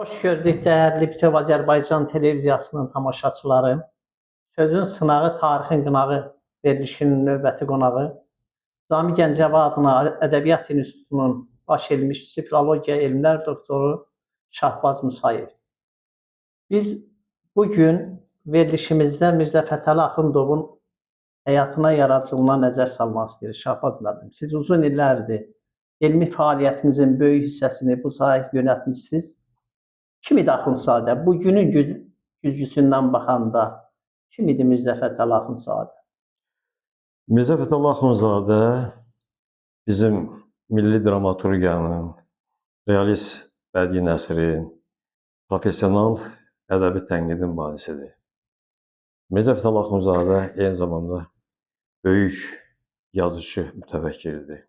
Hoş gördük değerli Bütöv Azərbaycan televiziyasının tamaşaçıları. Sözün sınağı, tarixin qınağı verilişinin növbəti qonağı Zami Gəncəvi adına Ədəbiyyat İnstitutunun baş elmçisi, filologiya elmlər doktoru Şahbaz Musayev. Biz bugün verilişimizdə Mirzə Fətəli Axundovun həyatına, yaradıcılığına nəzər salmaq istəyirik. Şahbaz müəllim, siz uzun illərdir elmi fəaliyyətinizin böyük hissəsini bu sahəyə yönəltmişsiniz. Kim idi Axundzadə? Bugünün güzgüsündən baxanda kim idi Mirzə Fətəli Axundzadə? Mirzə Fətəli Axundzadə bizim milli dramaturgiyanın, realist bədii nəsrin, profesional ədəbi tənqidin banisidir. Mirzə Fətəli Axundzadə eyni zamanda böyük yazıcı, mütəfəkkirdir.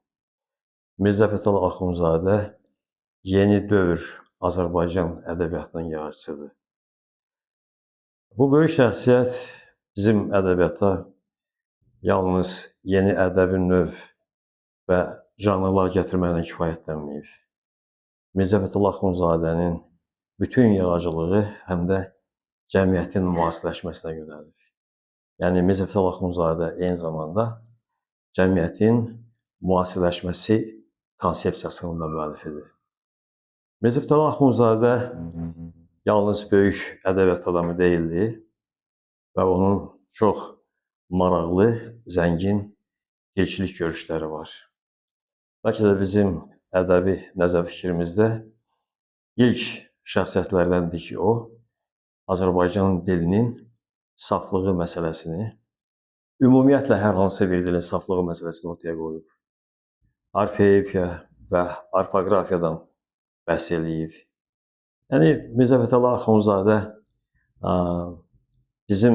Mirzə Fətəli Axundzadə yeni dövr Azərbaycan ədəbiyyatının yaradıcısıdır. Bu böyük şəxsiyyət bizim ədəbiyyata yalnız yeni ədəbi növ və janrlar gətirməklə kifayətlənməyib. Mirzə Fətəli Axundzadənin bütün yaradıcılığı həm də cəmiyyətin müasirləşməsinə yönəlir. Yəni Mirzə Fətəli Axundzadə eyni zamanda cəmiyyətin müasirləşməsi konsepsiyasının da müəllifidir. Mirzə Fətəli Axundzadə yalnız böyük ədəbiyyat adamı deyildi və onun çox maraqlı, zəngin dilçilik görüşləri var. Bəlkə də bizim ədəbi nəzər fikrimizdə ilk şəxsiyyətlərdəndir ki, o Azərbaycan dilinin saflığı məsələsini, ümumiyyətlə hər hansı bir dilin saflığı məsələsini ortaya qoyub. Orfeopiya və orfoqrafiyadan bəhs eləyib. Yəni, Mirzə Fətəli Axundzadə bizim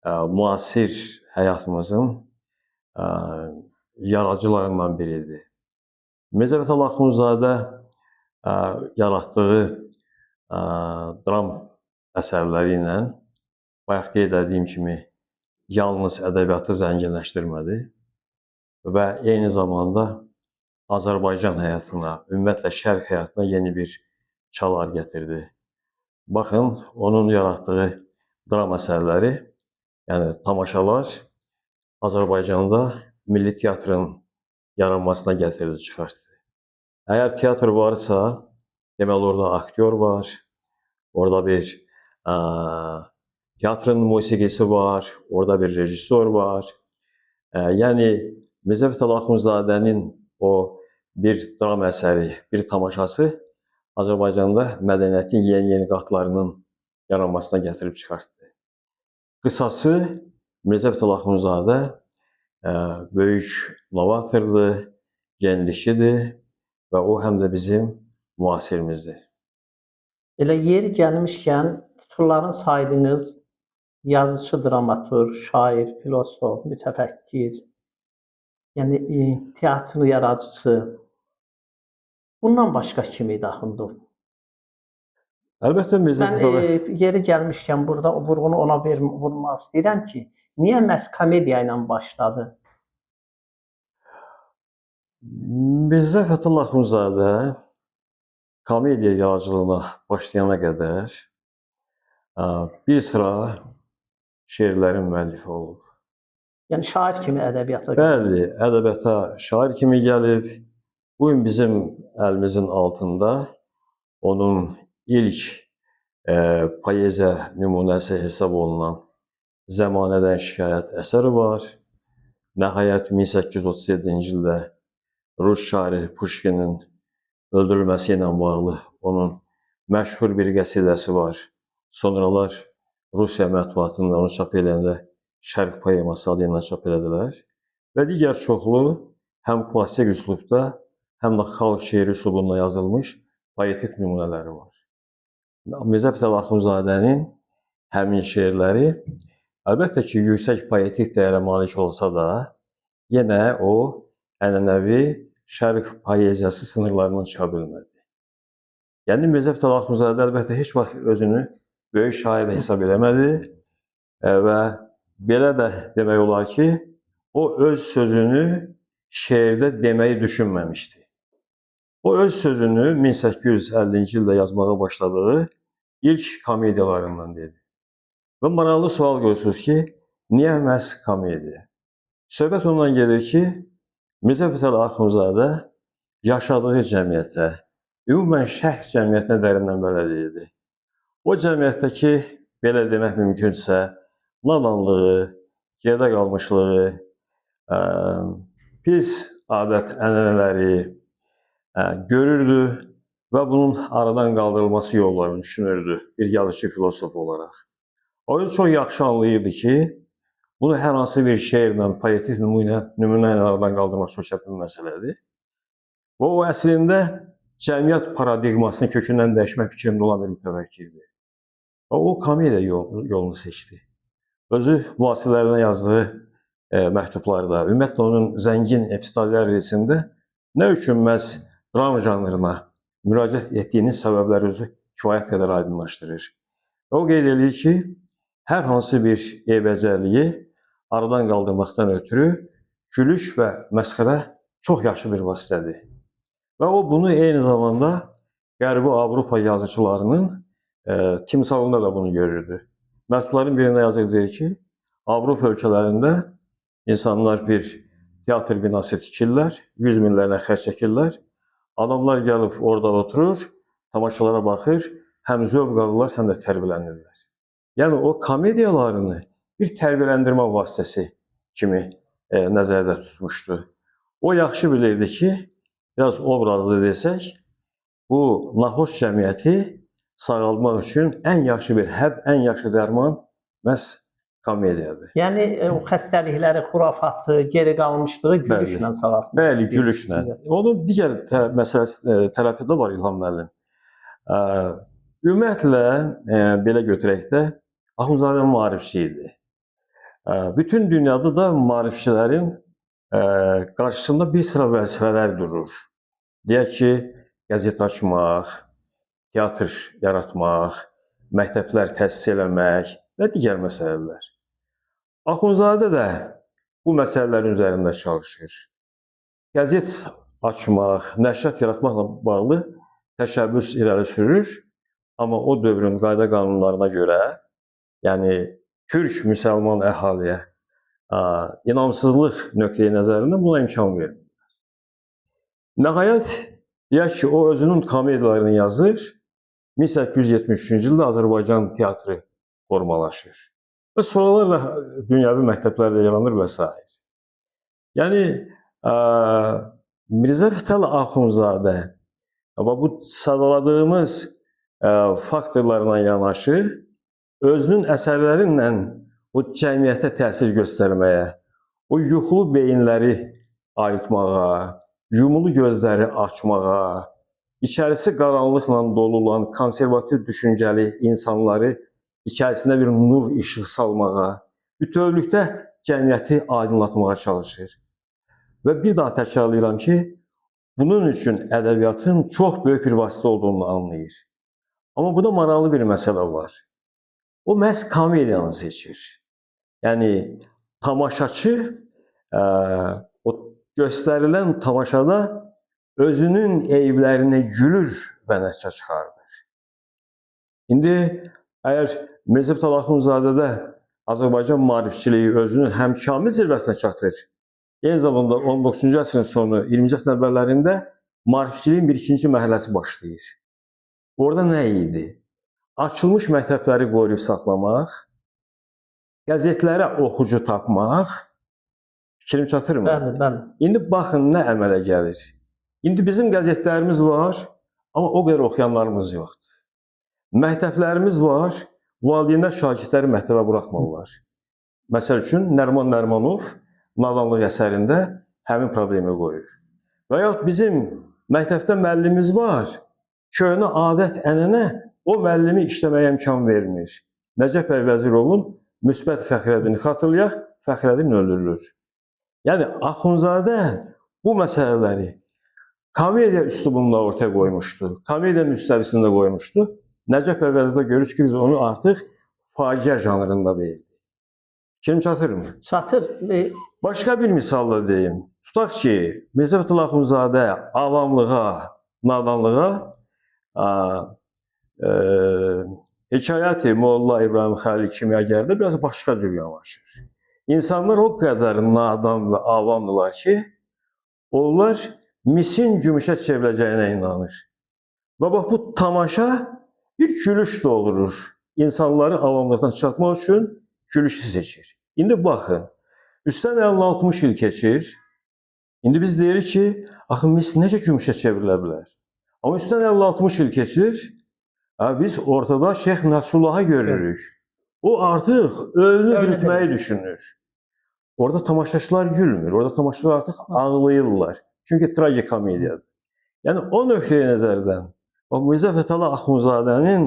müasir həyatımızın yaradıcılarından biridir. Mirzə Fətəli Axundzadə yaratdığı dram əsərləri ilə, bayaq qeyd etdiyim kimi, yalnız ədəbiyyatı zənginləşdirmədi və eyni zamanda Azərbaycan həyatına, ümumiyyətlə şərq həyatına yeni bir çalar gətirdi. Baxın, onun yaratdığı dram əsərləri, yəni tamaşalar Azərbaycanda milli teatrın yaranmasına gətirdi, çıxartdı. Əgər teatr varsa, deməli orada aktyor var, orada bir teatrın musiqisi var, orada bir rejissor var. Yəni, Mirzə Fətəli Axundzadənin o bir dram əsəri, bir tamaşası Azərbaycanda mədəniyyətin yeni qatlarının yaranmasına gətirib çıxartdı. Qısası, Mirzə Fətəli Axundzadə böyük novatordur, yenilikçidir və o həm də bizim müasirimizdir. Elə yeri gəlmişkən, titulların saydınız, yazıcı, dramaturg, şair, filosof, mütəfəkkir, yəni teatr yaradıcısı. Bundan başqa kim idi Axundov? Əlbəttə, Mirzə Fətəli... Mən yeri gəlmişkən burada vurğunu ona vurmaq istəyirəm ki, niyə məhz komediya ilə başladı? Mirzə Fətəli Axundzadə komediya yaradıcılığına başlayana qədər bir sıra şeirlərin müəllifi olub. Yəni şair kimi ədəbiyyata? Bəli, ədəbiyyata şair kimi gəlib. Bugün bizim əlimizin altında onun ilk poeziya nümunəsi hesab olunan Zəmanədən şikayət əsəri var. Nəhayət 1837-ci ildə Rus şairi Puşkinin öldürülməsi ilə bağlı onun məşhur bir qəsidəsi var. Sonralar Rusiya mətbuatında onu çap edəndə Şərq poeması adı ilə çap elədilər. Və digər çoxlu həm klassik üslubda, həm də xalq şeiri üslubunda yazılmış poetik nümunələri var. Mirzə Fətəli Axundzadənin həmin şeirləri əlbəttə ki, yüksək poetik dəyərə malik olsa da, yenə o ənənəvi şərq poeziyası sınırlarından çıxa bilmədi. Yəni, Mirzə Fətəli Axundzadə əlbəttə heç vaxt özünü böyük şair hesab eləmədi və belə də demək olar ki, o öz sözünü şeirdə deməyi düşünməmişdi. O öz sözünü 1850-ci ildə yazmağa başladığı ilk komediyalarından dedi. Və maraqlı sual qoyursunuz ki, niyə məhz komediya? Söhbət ondan gedir ki, Mirzə Fətəli Axundzadə yaşadığı cəmiyyətə, ümumən şərq cəmiyyətinə dərindən bələd idi. O cəmiyyətdəki, belə demək mümkünsə, nadanlığı, yerdə qalmışlığı, pis adət-ənənələri görürdü və bunun aradan qaldırılması yollarını düşünürdü bir yazıcı filosof olaraq. O yüzden çox yaxşı anlayırdı ki, bunu hər hansı bir şeirlə, poetik nümunə ilə aradan qaldırmaq çox çətin məsələdir. Və o əslində cəmiyyət paradigmasını kökündən dəyişmək fikrində olan bir mütəfəkkirdir. Və o komediya yolunu seçdi. Özü müasirlərinə yazdığı məktublarda, ümumiyyətlə onun zəngin epistolyarisində nə üçün məhz dram janrına müraciət etdiyinin səbəbləri özü kifayət qədər aydınlaşdırır. O qeyd edir ki, hər hansı bir eybəcərliyi aradan qaldırmaqdan ötürü gülüş və məsxərə çox yaxşı bir vasitədir. Və o bunu eyni zamanda Qərbi Avropa yazıçılarının timsalında da bunu görürdü. Məktubların birində yazır ki, Avropa ölkələrində insanlar bir teatr binası tikirlər, 100 minlərlə xərc çəkirlər. Adamlar gəlib orada oturur, tamaşalara baxır, həm zövq alırlar, həm də tərbiyələnirlər. Yəni o komediyalarını bir tərbiyələndirmə vasitəsi kimi nəzərdə tutmuşdu. O yaxşı bilirdi ki, biraz obrazlı desək, bu naxoş cəmiyyəti sağaltmaq üçün ən yaxşı bir həb, ən yaxşı dərman məhz komediyadır. Yəni o xəstəlikləri, xurafatı, geri qalmışlığı gülüşlə sağaltmaq. Bəli, gülüşlə. Onun digər tərəfi də var İlham müəllim. Ümumiyyətlə, belə götürək də, Axundzadə maarifçi idi. Bütün dünyada da maarifçilərin qarşısında bir sıra vəzifələr durur. Deyək ki, qəzet açmaq, teatr yaratmaq, məktəblər təsis eləmək və digər məsələlər. Axundzadə də bu məsələlərin üzərində çalışır. Qəzet açmaq, nəşriyyat yaratmaqla bağlı təşəbbüs irəli sürür, amma o dövrün qayda qanunlarına görə, yəni türk müsəlman əhaliyə inamsızlıq nöqteyi nəzərindən buna imkan vermir. Nəhayət, deyək ki, o özünün komediyalarını yazır, 1873-cü ildə Azərbaycan teatrı formalaşır. Və sonralar da dünyəvi məktəblərdə yaranır və s. Yəni, Mirzə Fətəli Axundzadə bu sadaladığımız faktorlarla yanaşı, özünün əsərlərinlə o cəmiyyətə təsir göstərməyə, o yuxulu beyinləri ayıtmağa, yumulu gözləri açmağa, içərisi qaranlıqla dolu olan konservativ düşüncəli insanları içərisində bir nur işıq salmağa, bütövlükdə cəmiyyəti aydınlatmağa çalışır. Və bir daha təkrarlayıram ki, bunun üçün ədəbiyyatın çox böyük bir vasitə olduğunu anlayır. Amma burada maraqlı bir məsələ var. O məhz komediyanı seçir. Yəni, tamaşaçı o göstərilən tamaşada özünün eyblərinə gülür və nəticə çıxardır. İndi, əgər Mirzə Fətəli Axundzadədə Azərbaycan maarifçiliyi özünün həm kamil zirvəsinə çatır, eyni zamanda 19-cu əsrin sonu, 20-ci əsrin əvvəllərində maarifçiliyin bir ikinci mərhələsi başlayır. Orada nə idi? Açılmış məktəbləri qoruyub saxlamaq, qəzetlərə oxucu tapmaq, fikrim çatırmı? Bəli, bəli. İndi baxın, nə əmələ gəlir. İndi bizim qəzetlərimiz var, amma o qədər oxuyanlarımız yoxdur. Məktəblərimiz var, valideynlər şagirdləri məktəbə buraxmırlar. Məsəl üçün, Nəriman Nərimanov nadanlıq əsərində həmin problemi qoyur. Və yaxud bizim məktəbdə müəllimimiz var, köhnə adət-ənənə o müəllimi işləməyə imkan vermir. Nəcəf bəy Vəzirovun müsbət Fəxrəddini xatırlayaq, Fəxrəddin öldürülür. Yəni, Axundzadə bu məsələləri komediya üslubunda ortaya qoymuşdu, komediya müstəvisində qoymuşdu. Nəcəf bəy Vəzirovda görürüz ki, biz onu artıq faciə janrında verdik. Fikrim çatırmı? Çatır. Başqa bir misal da deyim. Tutaq ki, Mirzə Fətəli Axundzadə avamlığa, nadanlığa e, hekayəti Molla İbrahim Xəlil Kimyagərdə biraz başqa cür yanaşır. İnsanlar o qədər nadan və avamdılar ki, onlar misin gümüşə çevriləcəyinə inanır. Və bax bu tamaşa bir gülüş doğurur. İnsanları avamlıqdan çıxartmaq üçün gülüşü seçir. İndi baxın, üstdən 50-60 il keçir. İndi biz deyirik ki, axı mis necə gümüşə çevrilə bilər? Amma üstdən 50-60 il keçir, biz ortada Şeyx Nəsrullahı görürük. O artıq ölünü diriltməyi düşünür. Orada tamaşaçılar gülmür, orada tamaşaçılar artıq ağlayırlar. Çünki tragikomediyadır. Yəni o nöqteyi nəzərdən, Mirzə Fətəli Axundzadənin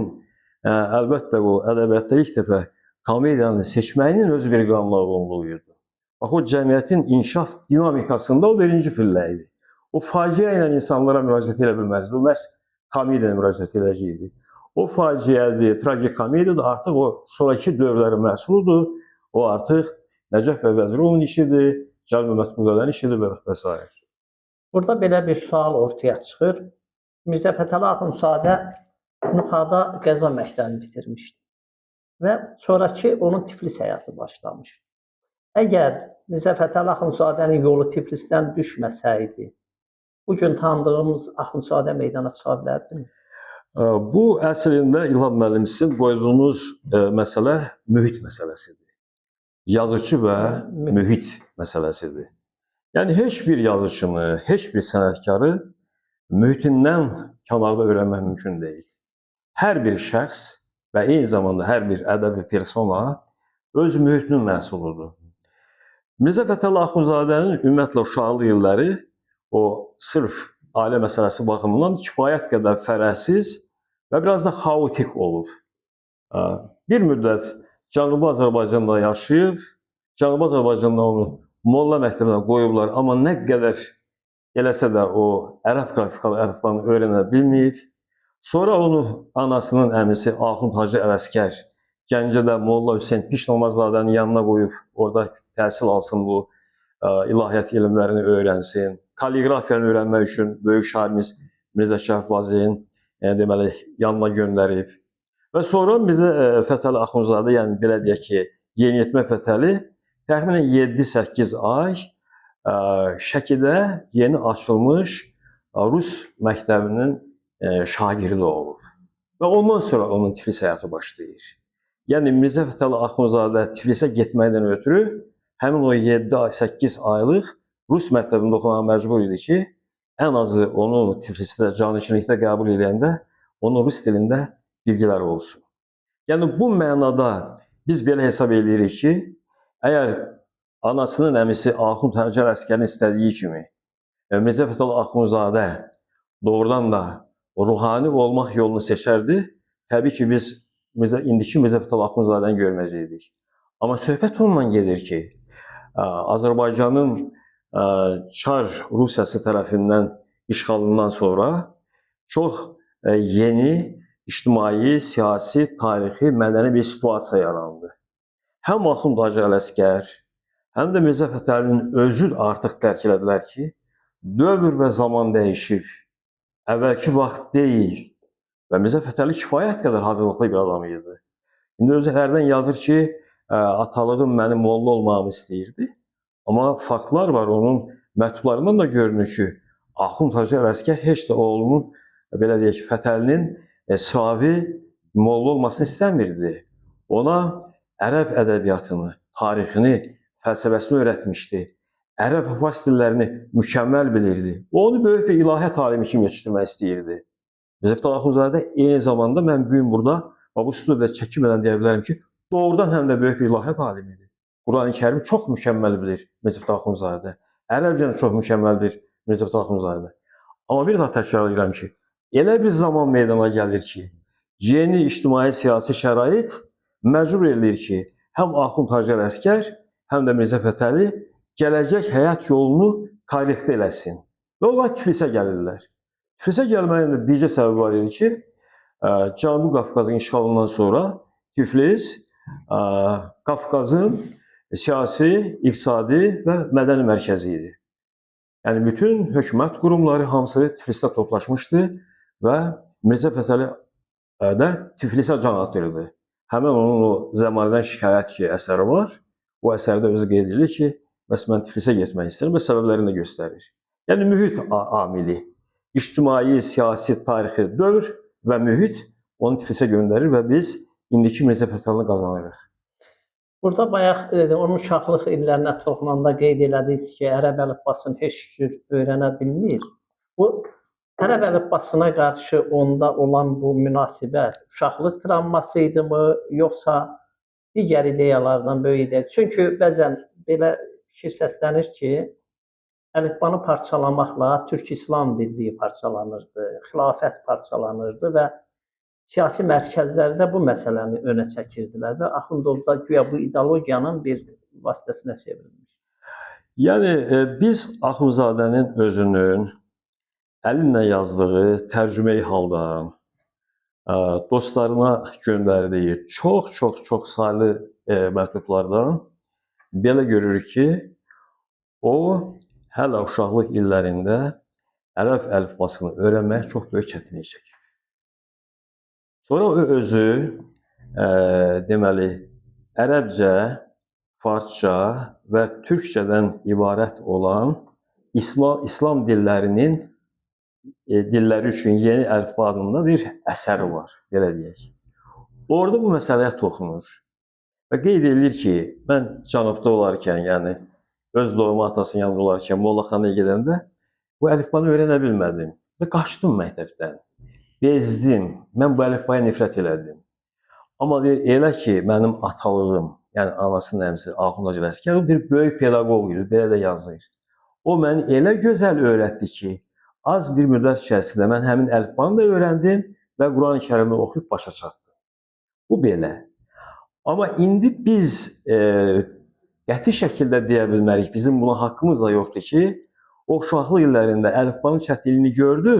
əlbəttə bu ədəbiyyatda ilk dəfə komediyanı seçməyinin özü bir qanunluluğuydu. Bax o cəmiyyətin inkişaf dinamikasında o birinci pillə idi. O faciə ilə insanlara müraciət edə bilməzdi. O məhz komediyaya müraciət edəcəkdi. O faciədir, tragikomediyadır, artıq o sonraki dövrlərin məhsuludur. O artıq Nəcəf bəy Vəzirovun işidir, Cəlal Məmmədquluzadənin işidir və s. Burada belə bir sual ortaya çıxır. Mirzə Fətəli Axundzadə Nuxada qəza məktəbini bitirmişdi və sonraki onun Tiflis həyatı başlamış. Əgər Mirzə Fətəli Axundzadənin yolu Tiflisdən düşməsəydi, bugün tanıdığımız Axundzadə meydana çıxa bilərdimi? Bu əslində İlham müəllim sizin qoyduğunuz məsələ mühit məsələsidir. Yazıcı və mühit məsələsidir. Yəni heç bir yazıcını, heç bir sənətkarı mühitindən kənarda öyrənmək mümkün deyil. Hər bir şəxs və eyni zamanda hər bir ədəbi persona öz mühitinin məhsuludur. Mirzə Fətəli Axundzadənin ümumiyyətlə uşaqlıq illəri o sırf ailə məsələsi baxımından kifayət qədər fərəhsiz və biraz da xaotik olub. Bir müddət Cənubi Azərbaycanda yaşayıb, Cənubi Azərbaycanda onu Molla məktəbinə qoyublar, amma nə qədər eləsə də o ərəb qrafikalı əlifbanı öyrənə bilməyib. Sonra onu anasının əmisi Axund Hacı Ələsgər Gəncədə Molla Hüseyn Pişnamazadənin yanına qoyub, orada təhsil alsın, bu ilahiyyat elmlərini öyrənsin. Kalligrafiyanı öyrənmək üçün böyük şairimiz Mirzə Şərif Vazin deməli yanına göndərib. Və sonra bizə Fətəli Axundzadə, yəni belə deyək ki, yeniyetmə Fətəli təxminən 7-8 ay Şəkidə yeni açılmış Rus məktəbinin şagirdi olub. Və ondan sonra onun Tiflis həyatı başlayır. Yəni Mirzə Fətəli Axundzadə Tiflisə getməkdən ötürü həmin o 7-8 aylıq Rus məktəbində oxumağa məcbur idi ki, ən azı onu Tiflisdə canişinlikdə qəbul edəndə onun rus dilində bilgilər olsun. Yəni bu mənada biz belə hesab edirik ki, əgər anasının əmisi Axund Hacı Ələsgərin istədiyi kimi Mirzə Fətəli Axundzadə doğrudan da ruhani olmaq yolunu seçərdi, təbii ki, biz indiki Mirzə Fətəli Axundzadəni görməyəcəkdik. Amma söhbət onunla gedir ki, Azərbaycanın Çar Rusiyası tərəfindən işğalından sonra çox yeni ictimai, siyasi, tarixi, mədəni bir situasiya yarandı. Həm Axund Hacı Ələsgər, həm də Mirzə Fətəlinin özü artıq dərk elədilər ki, dövr və zaman dəyişib, əvvəlki vaxt deyil və Mirzə Fətəli kifayət qədər hazırlıqlı bir adam idi. İndi özü hərdən yazır ki, atalığım mənim molla olmağımı istəyirdi, amma faktlar var, onun məktublarından da görünür ki, Axund Hacı Ələsgər heç də oğlunun, belə deyək, Fətəlinin savi molla olmasını istəmirdi. Ona ərəb ədəbiyyatını, tarixini, fəlsəfəsini öyrətmişdi. Ərəb fars dillərini mükəmməl bilirdi. O onu böyük bir ilahiyyat alimi kimi yetişdirmək istəyirdi. Mirzə Fətəli Axundzadə eyni zamanda mən bugün burada bu studiyada çəkinmədən deyə bilərəm ki, doğrudan həm də böyük bir ilahiyyat alimidir. Qurani Kərimi çox mükəmməl bilir Mirzə Fətəli Axundzadə. Ərəbcəni çox mükəmməl bilir Mirzə Fətəli Axundzadə. Amma bir daha təkrar edirəm ki, elə bir zaman meydana gəlir ki, yeni ictimai siyasi şərait məcbur edir ki, həm Axund Hacı Ələsgər, həm də Mirzə Fətəli gələcək həyat yolunu korrektə eləsin. Və onlar Tiflisə gəlirlər. Tiflisə gəlməyin bircə səbəbi var idi ki, Cənubi Qafqazın işğalından sonra Tiflis Qafqazın siyasi, iqtisadi və mədəni mərkəzi idi. Yəni bütün hökumət qurumları hamısı Tiflisdə toplaşmışdı və Mirzə Fətəli də Tiflisə can atırdı. Həmin onun o Zəmanədən şikayət ki, əsəri var. O əsərdə özü qeyd edir ki, bəs mən Tiflisə getmək istəyirəm və səbəblərini də göstərir. Yəni mühit amili, ictimai, siyasi, tarixi dövr və mühit onu Tiflisə göndərir və biz indiki Mirzə Fətəlini qazanırıq. Burada bayaq onun uşaqlıq illərinə toxunanda qeyd elədiniz ki, ərəb əlifbasını heç cür öyrənə bilmir. Bu ərəb əlifbasına qarşı onda olan bu münasibət uşaqlıq travması idimi, yoxsa digər ideyalardan böyük ideya? Çünki bəzən belə fikir səslənir ki, əlifbanı parçalamaqla Türk-İslam birliyi parçalanırdı, xilafət parçalanırdı və siyasi mərkəzlərdə bu məsələni önə çəkirdilər və Axundovda güya bu ideologiyanın bir vasitəsinə çevrilmiş. Yəni biz Axundzadənin özünün əlinlə yazdığı tərcümeyi halda dostlarına göndərdiyi çox saylı məktublardan belə görürük ki, o hələ uşaqlıq illərində ərəb əlifbasını öyrənməyə çox böyük çətinlik çəkir. Sonra o özü deməli ərəbcə, farsça və türkçədən ibarət olan İslam dillərinin dilləri üçün yeni əlifba adında bir əsəri var, belə deyək. Orada bu məsələyə toxunur və qeyd edir ki, mən cənubda olarkən, yəni öz doğma atasının yanında olarkən Mollaxanaya gedəndə bu əlifbanı öyrənə bilmədim və qaçdım məktəbdən. Bezdim, mən bu əlifbaya nifrət elədim. Amma deyir, elə ki, mənim atalığım, yəni anasının əmisi Axund Hacı Ələsgərov bir böyük pedaqoq idi, belə də yazır. O məni elə gözəl öyrətdi ki, az bir müddət içərisində mən həmin əlifbanı da öyrəndim və Quran-ı Kərimi oxuyub başa çatdım. Bu belə. Amma indi biz qəti şəkildə deyə bilmərik, bizim buna haqqımız da yoxdur ki, o uşaqlıq illərində əlifbanın çətinliyini gördü,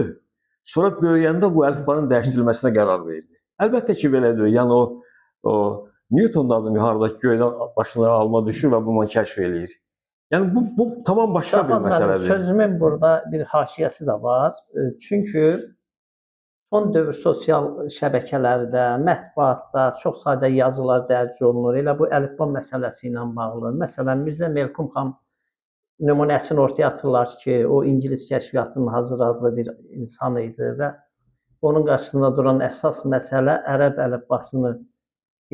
sonra böyüyəndə bu əlifbanın dəyişdirilməsinə qərar verdi. Əlbəttə ki, belədir. Yəni o Newton da müharibədəki göydən başına alma düşür və bunu kəşf eləyir. Yəni bu tamam başqa bir məsələdir. Sözümün burada bir haşiyəsi də var. Çünki son dövr sosial şəbəkələrdə, mətbuatda çox sayda yazılar dərc olunur. Elə bu əlifba məsələsi ilə bağlı. Məsələn, Mirzə Melkum xan nümunəsini ortaya atırlar ki, o İngilis kəşfiyyatının hazırladığı bir insan idi və onun qarşısında duran əsas məsələ ərəb əlifbasını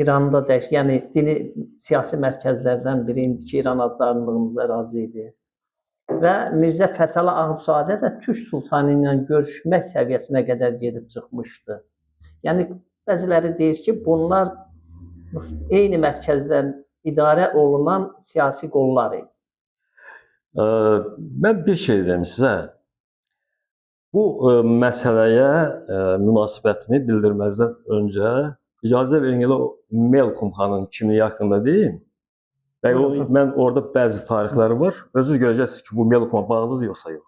İranda yəni dini siyasi mərkəzlərdən biri indiki İran adlandığımız ərazi idi. Və Mirzə Fətəli Axundzadə də Türk sultanı ilə görüşmək səviyyəsinə qədər gedib çıxmışdı. Yəni bəziləri deyir ki, bunlar eyni mərkəzdən idarə olunan siyasi qollar idi. Mən bir şey deyim sizə. Bu məsələyə münasibətimi bildirməzdən öncə icazə verin elə Melkum xanın kimliyi haqqında deyim. Və mən orada bəzi tarixləri var. Özünüz görəcəksiniz ki, bu Melkuma bağlıdır yoxsa yox.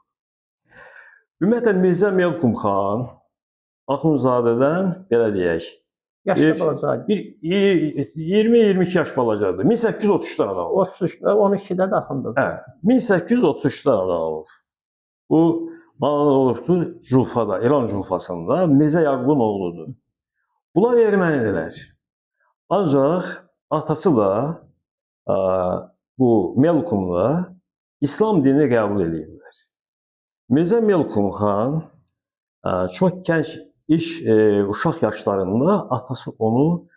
Ümumiyyətlə Mirzə Melkum xan Axundzadədən belə deyək. Yaşlı balacadır. 20-22 yaş balacadır. 1833-dən adam olub. 12-də də Axundov. Hə, 1833-dən adam olub. Bu olubdu Culfada, İran Culfasında Mirzə Yaqubun oğludur. Bunlar ermənidirlər. Ancaq atası da bu Melkumla İslam dinini qəbul edirlər. Mirzə Melkum xan çox gənc uşaq yaşlarında atası onu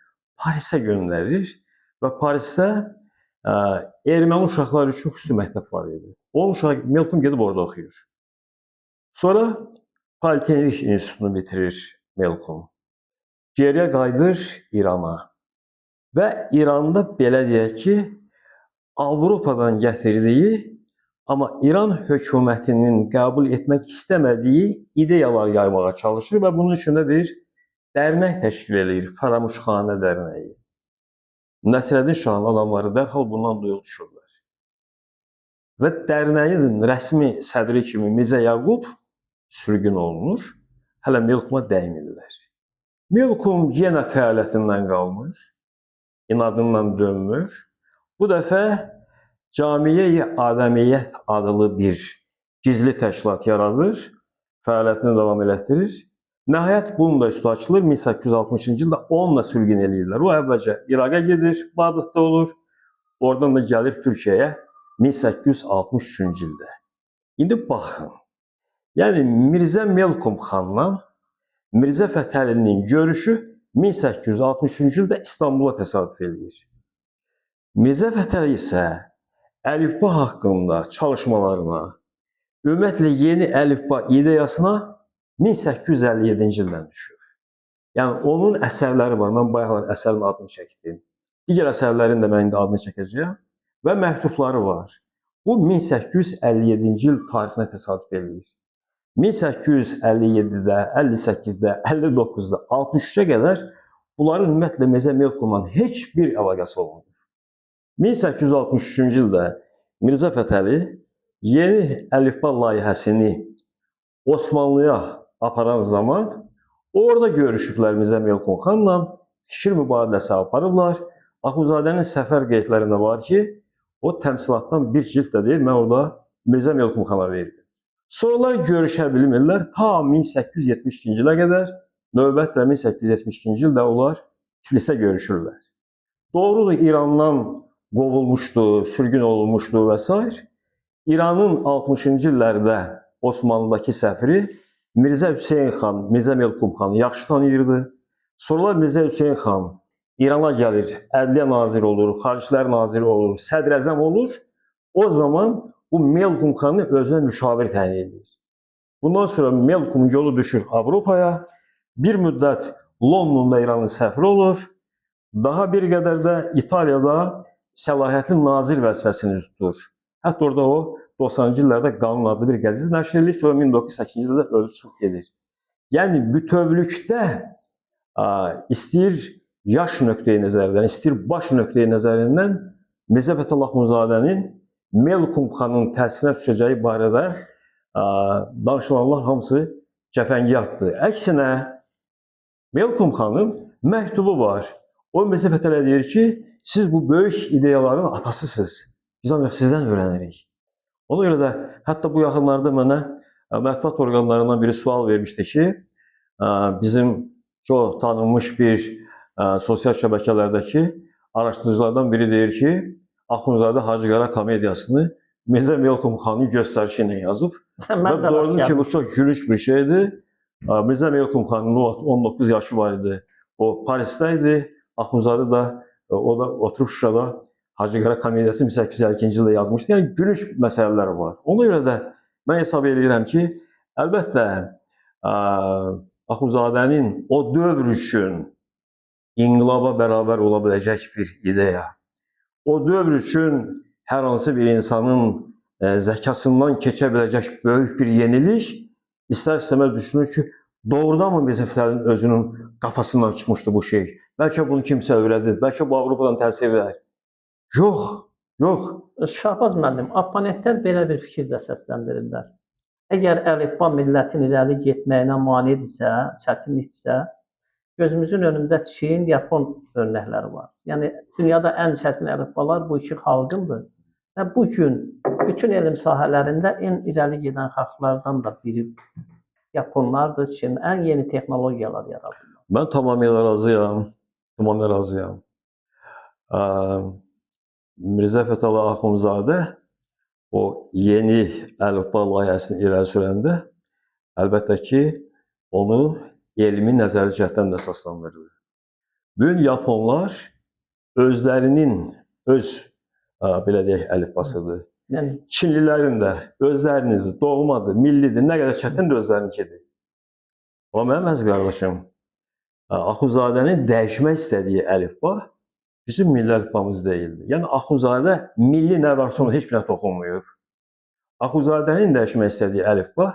Parisə göndərir və Parisdə erməni uşaqlar üçün xüsusi məktəb var idi. Onun uşağı Melkum gedib orada oxuyur. Sonra Politexnik İnstitutunu bitirir Melkum. Geriyə qayıdır İrana və İranda belə deyək ki, Avropadan gətirdiyi, amma İran hökumətinin qəbul etmək istəmədiyi ideyalar yaymağa çalışır və bunun üçün də bir dərnək təşkil edir, Faramuşxanə dərnəyi. Nəsrəddin Şahın adamları dərhal bundan duyuq düşürlər. Və dərnəyin rəsmi sədri kimi Mirzə Yaqub sürgün olunur, hələ Melkuma dəymirlər. Melkum yenə fəaliyyətindən qalmır, inadından dönmür. Bu dəfə Camiye-i Adəmiyyət adlı bir gizli təşkilat yaradır, fəaliyyətini davam elətdirir. Nəhayət bunun da üstü açılır. 1860-cı ildə onunla sülgün eləyirlər. O əvvəlcə İraqa gedir, Bağdatda olur. Oradan da gəlir Türkiyəyə 1863-cü ildə. İndi baxın. Yəni Mirzə Melkom xanla Mirzə Fətəlinin görüşü 1863-cü ildə İstanbula təsadüf eləyir. Mirzə Fətəli isə əlifba haqqında çalışmalarına, ümumiyyətlə yeni əlifba ideyasına 1857-ci ildən düşür. Yəni onun əsərləri var. Mən bayaqlar əsərin adını çəkdim. Digər əsərlərin də mən indi adını çəkəcəyəm və məktubları var. Bu 1857-ci il tarixinə təsadüf eləyir. 1857-də, 58-də, 59-da, 63-ə qədər bunların ümumiyyətlə Mirzə Melkomla heç bir əlaqəsi olmadı. 1863-cü ildə Mirzə Fətəli yeni əlifba layihəsini Osmanlıya aparan zaman orada görüşüblər Mirzə Melkom xanla, fikir mübadiləsi aparıblar. Axundzadənin səfər qeydlərində var ki, o təmsilatdan bir cilt də deyil, mən orada Mirzə Melkom xana verdim. Sonralar görüşə bilmirlər, ta 1872-ci ilə qədər, növbətlə 1872-ci ildə onlar Tiflisdə görüşürlər. Doğrudur, İrandan qovulmuşdu, sürgün olunmuşdu və s. İranın 60-cı illərdə Osmanlıdakı səfiri Mirzə Hüseyn xan, Mirzə Melkom xanı yaxşı tanıyırdı. Sonralar Mirzə Hüseyn xan İrana gəlir, Ədliyyə naziri olur, Xaricilər naziri olur, sədr-əzəm olur. O zaman bu Melkom xanı özünə müşavir təyin edir. Bundan sonra Melkom yolu düşür Avropaya. Bir müddət Londonda İranın səfiri olur. Daha bir qədər də İtaliyada səlahiyyətli nazir vəzifəsini tutur. Hətta orada o 90-cı illərdə Qanun adlı bir qəzet nəşr edilir. Sonra 1908-ci ildə ölüb çıxıb gedir. Yəni bütövlükdə istəyir yaş nöqteyi nəzərindən, istəyir baş nöqteyi nəzərindən Mirzə Fətəli Axundzadənin Melkom xanın təsirinə düşəcəyi barədə danışılanlar hamısı cəfəngiyatdır. Əksinə, Melkom xanın məktubu var. O Mirzə Fətəliyə deyir ki, siz bu böyük ideyaların atasısınız. Biz ancaq sizdən öyrənirik. Ona görə də hətta bu yaxınlarda mənə mətbuat orqanlarından biri sual vermişdi ki, bizim çox tanınmış bir sosial şəbəkələrdəki araşdırıcılardan biri deyir ki, Axundzadə Hacı Qara komediyasını Mirzə Melkom xanın göstərişi ilə yazıb. Və doğrudur ki, bu çox gülünç bir şeydir. Mirzə Melkom xanın 19 yaşı var idi. O Parisdə idi. Axundzadə də o da oturub Şuşada Hacı Qara komediyasını 1852-ci ildə yazmışdı. Yəni gülünç məsələlər var. Ona görə də mən hesab edirəm ki, əlbəttə Axundzadənin o dövr üçün inqilaba bərabər ola biləcək bir ideya, o dövr üçün hər hansı bir insanın zəkasından keçə biləcək böyük bir yenilik istər-istəməz düşünür ki, doğrudan mı Mirzə Fətəlinin özünün qafasından çıxmışdı bu şey? Bəlkə bunu kimsə öyrədir, bəlkə bu Avropadan təsirlər. Yox, yox. Şahbaz müəllim, opponentlər belə bir fikir də səsləndirirlər. Əgər əlifba millətin irəli getməyinə manedirsə, çətinlikdirsə, gözümüzün önündə Çin, Yapon örnəkləri var. Yəni dünyada ən çətin əlifbalar bu iki xalqındır. Və bu gün bütün elm sahələrində ən irəli gedən xalqlardan da biri Yaponlardır, Çin. Ən yeni texnologiyalar yaradırlar. Mən tamamilə razıyam. Tamamilə razıyam. Mirzə Fətəli Axundzadə o yeni əlifba layihəsini irəli sürəndə əlbəttə ki, onu elmi nəzəri cəhətdən də əsaslandırdı. Bugün Yaponlar özlərinin belə deyək, əlifbasıdır. Yəni Çinlilərin də özlərinidir, doğmadır, millidir, nə qədər çətindir özlərinkidir. Amma mənim əziz qardaşım, Axundzadənin dəyişmək istədiyi əlifba bizim milli əlifbamız deyildi. Yəni Axundzadə milli nə varsa onu heç birə toxunmuyub. Axundzadənin dəyişmək istədiyi əlifba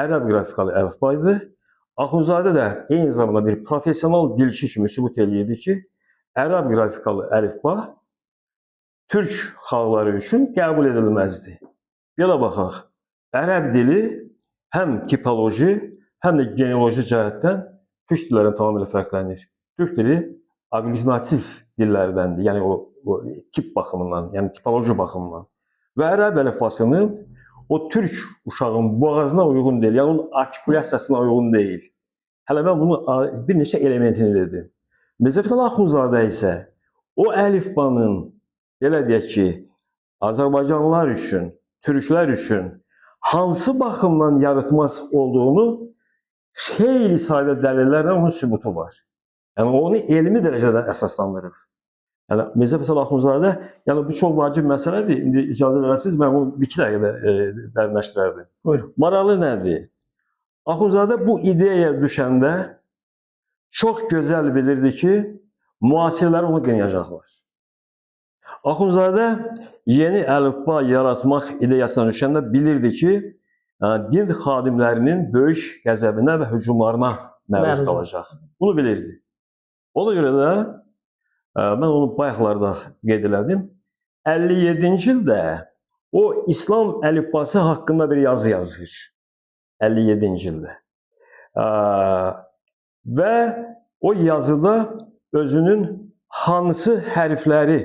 ərəb qrafikalı əlifba idi. Axundzadə də eyni zamanda bir professional dilçi kimi sübut eləyirdi ki, ərəb qrafikalı əlifba Türk xalqları üçün qəbul edilməzdi. Belə baxaq, ərəb dili həm tipoloji, həm də genealoji cəhətdən Türk dillərindən tamamilə fərqlənir. Türk dili agglütinativ dillərdəndir, yəni o tip baxımından, yəni tipoloji baxımından. Və ərəb əlifbasını o türk uşağın boğazına uyğun deyil, yəni onun artikulyasiyasına uyğun deyil. Hələ mən bunun bir neçə elementini dedim. Mirzə Fətəli Axundzadə isə o əlifbanın, belə deyək ki, Azərbaycanlılar üçün, türklər üçün hansı baxımdan yaratmaz olduğunu xeyli sayda dəlillərlə onun sübutu var. Yəni onu elmi dərəcədə əsaslandırır. Yəni Mirzə Fətəli Axundzadə, yəni bu çox vacib məsələdir. İndi icazə verərsiniz, mən bunu bir iki dəqiqədə dərinləşdirərdim. Buyurun. Maralı nədir? Axundzadə bu ideyaya düşəndə çox gözəl bilirdi ki, müasirlər onu qınayacaqlar. Axundzadə yeni əlifba yaratmaq ideyasına düşəndə bilirdi ki, din xadimlərinin böyük qəzəbinə və hücumlarına məruz qalacaq. Bunu bilirdi. Ona görə də mən onu bayaqlarda qeyd elədim. 57-ci ildə o İslam əlifbası haqqında bir yazı yazır. 57-ci ildə. Və o yazıda özünün hansı hərfləri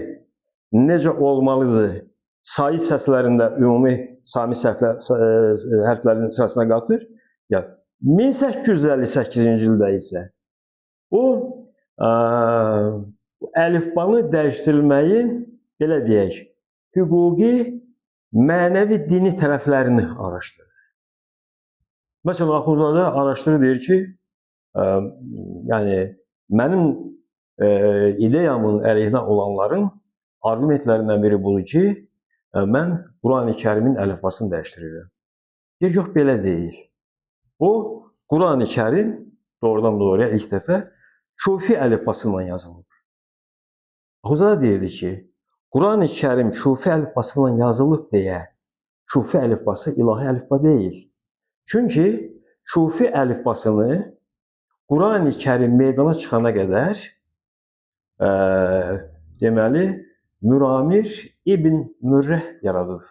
necə olmalıdır, sait səslərində ümumi sami hərflərin sırasına qatır. 1858-ci ildə isə o əlifbanı dəyişdirilməyin, belə deyək, hüquqi, mənəvi, dini tərəflərini araşdırır. Məsələn, Axundzadə araşdırır, deyir ki, yəni mənim ideyamın əleyhinə olanların argumentlərindən biri budur ki, mən Qurani Kərimin əlifbasını dəyişdirirəm. Deyir, yox, belə deyil. O, Qurani Kərim doğrudan doğruya ilk dəfə Kufi əlifbasından yazılıb. Axundzadə deyirdi ki, Qurani Kərim Kufi əlifbasından yazılıb deyə Kufi əlifbası ilahi əlifba deyil. Çünki Kufi əlifbasını Qurani Kərim meydana çıxana qədər deməli Müramir İbn Mürrəh yaradıb.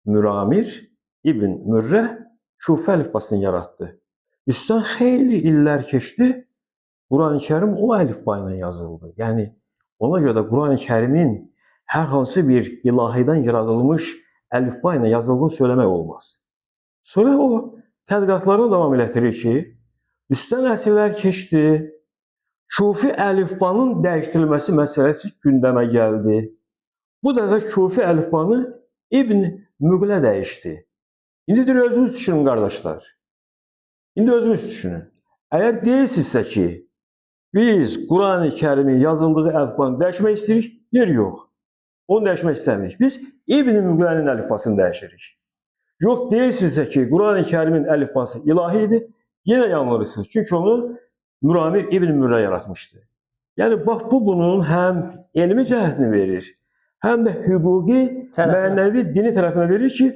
Müramir İbn Mürrəh Kufi əlifbasını yaratdı. Üstdən xeyli illər keçdi, Qurani Kərim o əlifba ilə yazıldı. Yəni ona görə də Qurani Kərimin hər hansı bir ilahidən yaradılmış əlifba ilə yazıldığını söyləmək olmaz. Sonra o tədqiqatlarına davam elətdirir ki, üstdən əsrlər keçdi, Kufi əlifbanın dəyişdirilməsi məsələsi gündəmə gəldi. Bu dəfə Kufi əlifbanı İbn Müqlə dəyişdi. İndi deyir, özünüz düşünün, qardaşlar. İndi özünüz düşünün. Əgər deyilsinizsə ki, biz Qurani Kərimin yazıldığı əlifbanı dəyişmək istəyirik, yer yox. Onu dəyişmək istəmirik. Biz İbn Müqlənin əlifbasını dəyişirik. Yox, deyilsinizsə ki, Qurani Kərimin əlifbası ilahi idi, yenə yanılırsınız. Çünki onu Müramir İbn Mürrə yaratmışdı. Yəni, bax, bu bunun həm elmi cəhətini verir, həm də hüquqi, mənəvi, dini tərəfinə verir ki,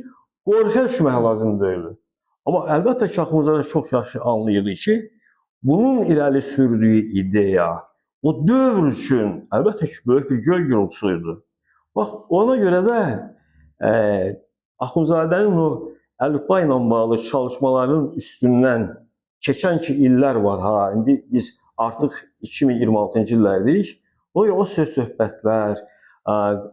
qorxuya düşmək lazım deyil. Amma əlbəttə ki, Axundzadə çox yaxşı anlayırdı ki, bunun irəli sürdüyü ideya o dövr üçün əlbəttə ki, böyük bir göy gürültüsüydü. Bax, ona görə də Axundzadənin o əlifba ilə bağlı çalışmalarının üstündən keçən ki illər var, indi biz artıq 2026-cı illərdəyik. O söz-söhbətlər,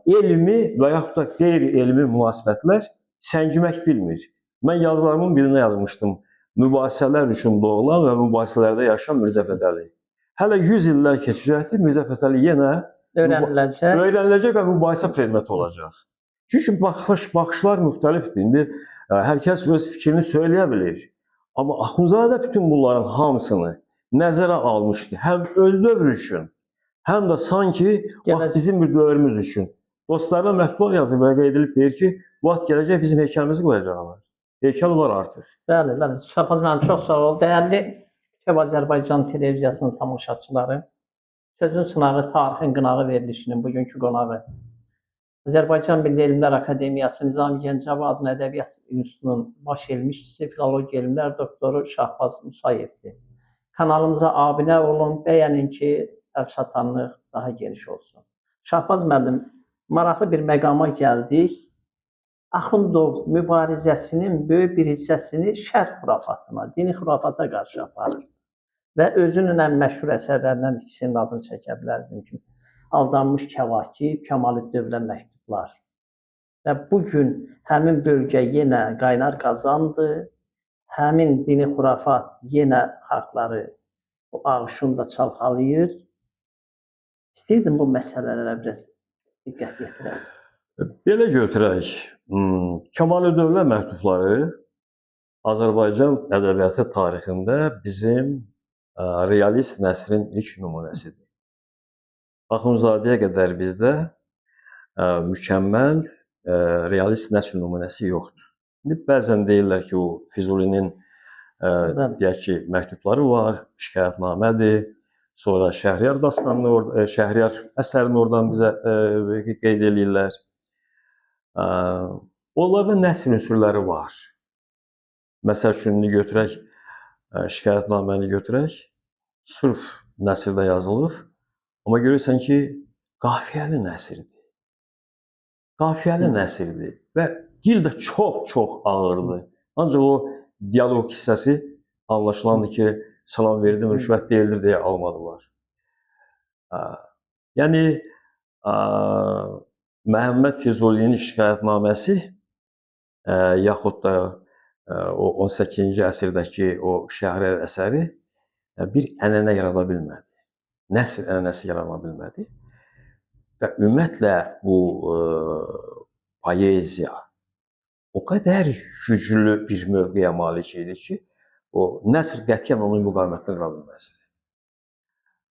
elmi və yaxud da qeyri-elmi münasibətlər səngimək bilmir. Mən yazılarımın birində yazmışdım. Mübahisələr üçün doğulan və mübahisələrdə yaşayan Mirzə Fətəli. Hələ 100 illər keçəcəkdir, Mirzə Fətəli yenə öyrəniləcək və mübahisə predmeti olacaq. Çünki baxışlar müxtəlifdir. İndi hər kəs öz fikrini söyləyə bilir. Amma Axundzadə bütün bunların hamısını nəzərə almışdı. Həm öz dövrü üçün, həm də sanki bizim bir dövrümüz üçün. Dostlarına məktublar yazır və qeyd edilib deyir ki, vaxt gələcək bizim heykəlimizi qoyacaqlar. Heykəl var artıq. Bəli, bəli. Şahbaz müəllim, çox sağ ol. Dəyərli Bütöv Azərbaycan televiziyasının tamaşaçıları, Sözün Sınağı Tarixin Qınağı verilişinin bugünkü qonağı Azərbaycan Milli Elmlər Akademiyası Nizami Gəncəvi adlı Ədəbiyyat İnstitutunun baş elmçisi, filologiya elmlər doktoru Şahbaz Musayevdir. Kanalımıza abunə olun, bəyənin ki, əlçatanlıq daha geniş olsun. Şahbaz müəllim, maraqlı bir məqama gəldik. Axundov mübarizəsinin böyük bir hissəsini şərq xurafatına, dini xurafata qarşı aparır. Və özünün ən məşhur əsərlərindən ikisinin adını çəkə bilərdim ki, Aldanmış Kəvakib, Kəmalüddövlə məktublar. Və bu gün həmin bölgə yenə qaynar qazandır. Həmin dini xurafat yenə xalqları bu ağuşunda çalxalayır. İstəyirdim bu məsələlərə biraz diqqət yetirəsən. Belə götürək, Kəmalı Dövlət məktubları Azərbaycan ədəbiyyatı tarixində bizim realist nəsrin ilk nümunəsidir. Axundzadəyə qədər bizdə mükəmməl realist nəsr nümunəsi yoxdur. Bəzən deyirlər ki, o Füzulinin deyək ki, məktubları var, şikayətnamədir. Sonra Şəhriyar dastanını, Şəhriyar əsərini oradan bizə qeyd edirlər. Onlarda nəsr ünsürləri var. Məsəl üçün, götürək, şikayətnaməni götürək, sırf nəsrdə yazılıb, amma görürsən ki, qafiyəli nəsrdir. Qafiyəli nəsrdir və dil də çox ağırdır. Ancaq o dialoq hissəsi anlaşılandır ki, salam verdim, rüşvət deyildir deyə almadılar. Yəni, Məhəmməd Füzulinin şikayətnaməsi yaxud da o 18-ci əsrdəki o Şəhriyar əsəri bir ənənə yarada bilmədi. Nəsr ənənəsi yarada bilmədi. Və ümumiyyətlə bu poeziya o qədər güclü bir mövqeyə malik idi ki, o nəsr qətiyyən onun müqavimətini qıra bilməzdi.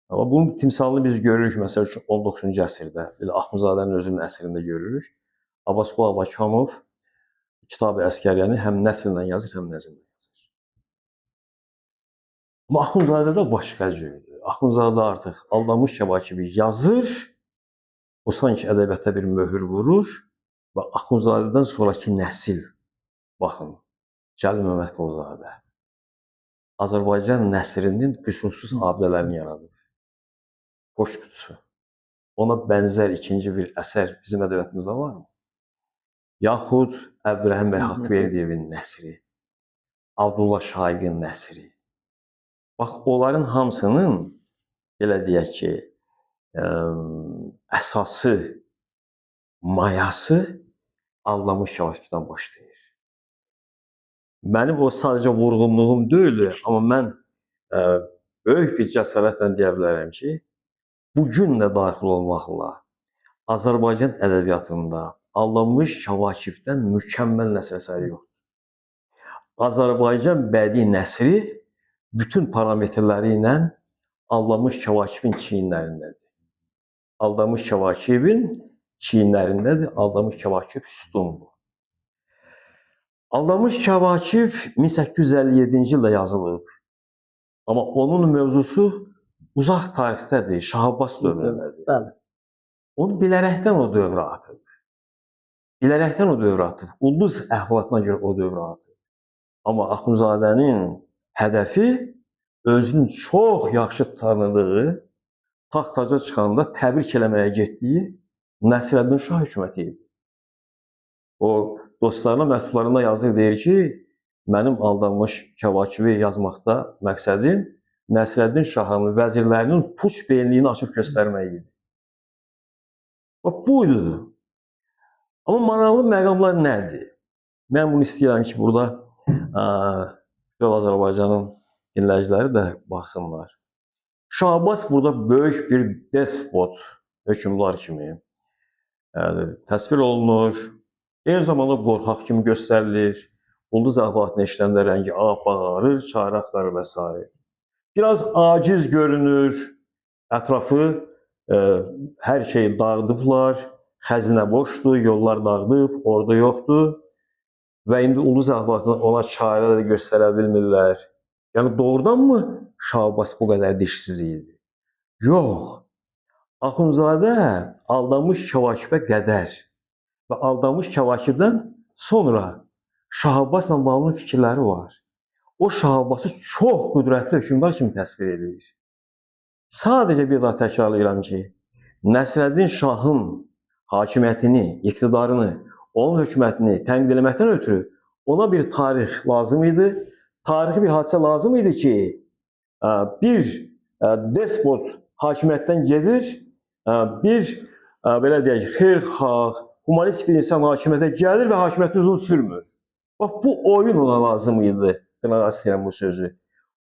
Amma bunun timsalını biz görürük, məsəl üçün 19-cu əsrdə, Axundzadənin özünün əsrində görürük. Abbasqulu Abakamov Kitab-ı Əskəriyyəni həm nəsrlə yazır, həm nəzmlə yazır. Amma Axundzadədə başqa cürdür. Axundzadə artıq Aldanmış Kəvakibi yazır, o sanki ədəbiyyata bir möhür vurur və Axundzadədən sonraki nəsil, baxın, Cəlil Məmmədquluzadə, Azərbaycan nəsrinin qüsursuz abidələrini yaradır. Boş qutusu. Ona bənzər ikinci bir əsər bizim ədəbiyyatımızda varmı? Yaxud Əbrəhim bəy Haqverdiyevin nəsri, Abdullah Şaiqin nəsri. Bax, onların hamısının, belə deyək ki, əsası, mayası Aldanmış Kəvakibdən başlayır. Mənim o sadəcə vurğunluğum deyil, amma mən böyük bir cəsarətlə deyə bilərəm ki, bugün də daxil olmaqla Azərbaycan ədəbiyyatında Aldanmış Kəvakibdən mükəmməl nəsr əsəri yoxdur. Azərbaycan bədii nəsri bütün parametrləri ilə Aldanmış Kəvakibin çiyinlərindədir. Aldanmış Kəvakibin çiyinlərindədir, Aldanmış Kəvakib sütundur. Aldanmış Kəvakib 1857-ci ildə yazılıb. Amma onun mövzusu uzaq tarixdədir, Şah Abbas dövründədir. Onu bilərəkdən o dövrə atıb. Bilərəkdən o dövrə atıb. Ulduz əhvalatına görə o dövrə atıb. Amma Axundzadənin hədəfi özünün çox yaxşı tanıdığı, taxtaca çıxanda təbrik eləməyə getdiyi Nəsrəddin Şah hökuməti idi. O dostlarına məktublarında yazır, deyir ki, mənim Aldanmış Kəvakibi yazmaqda məqsədim Nəsrəddin Şahın vəzirlərinin puç beyinliyini açıb göstərmək idi. Buydu. Amma maraqlı məqamlar nədir? Mən bunu istəyirəm ki, burada Azərbaycanın dinləyiciləri də baxsınlar. Şah Abbas burada böyük bir despot, hökmdar kimi təsvir olunur. Eyni zamanda qorxaq kimi göstərilir. Ulduz əhvalatını eşidəndə rəngi ağarır, çarə axtarır və s. Biraz aciz görünür. Ətrafı hər şeyi dağıdıblar. Xəzinə boşdur, yollar dağıdıb, orada yoxdur. Və indi Ulduz əhvalatını ona çarə də göstərə bilmirlər. Yəni doğrudanmı Şah Abbas bu qədər dişsiz idi? Yox. Axundzadə Aldanmış Kəvakibə qədər və Aldanmış Kəvakibdən sonra Şah Abbasla bağlı fikirləri var. O Şah Abbası çox qüdrətli hökmdar kimi təsvir edir. Sadəcə bir daha təkrarlayıram ki, Nəsrəddin Şahın hakimiyyətini, iqtidarını, onun hökumətini tənqid eləməkdən ötürü ona bir tarix lazım idi. Tarixi bir hadisə lazım idi ki, bir despot hakimiyyətdən gedir, bir belə deyək, xeyirxah, humanist bir insan hakimiyyətə gəlir və hakimiyyət uzun sürmür. Bax, bu oyun ona lazım idi. Qınağa istəyirəm bu sözü.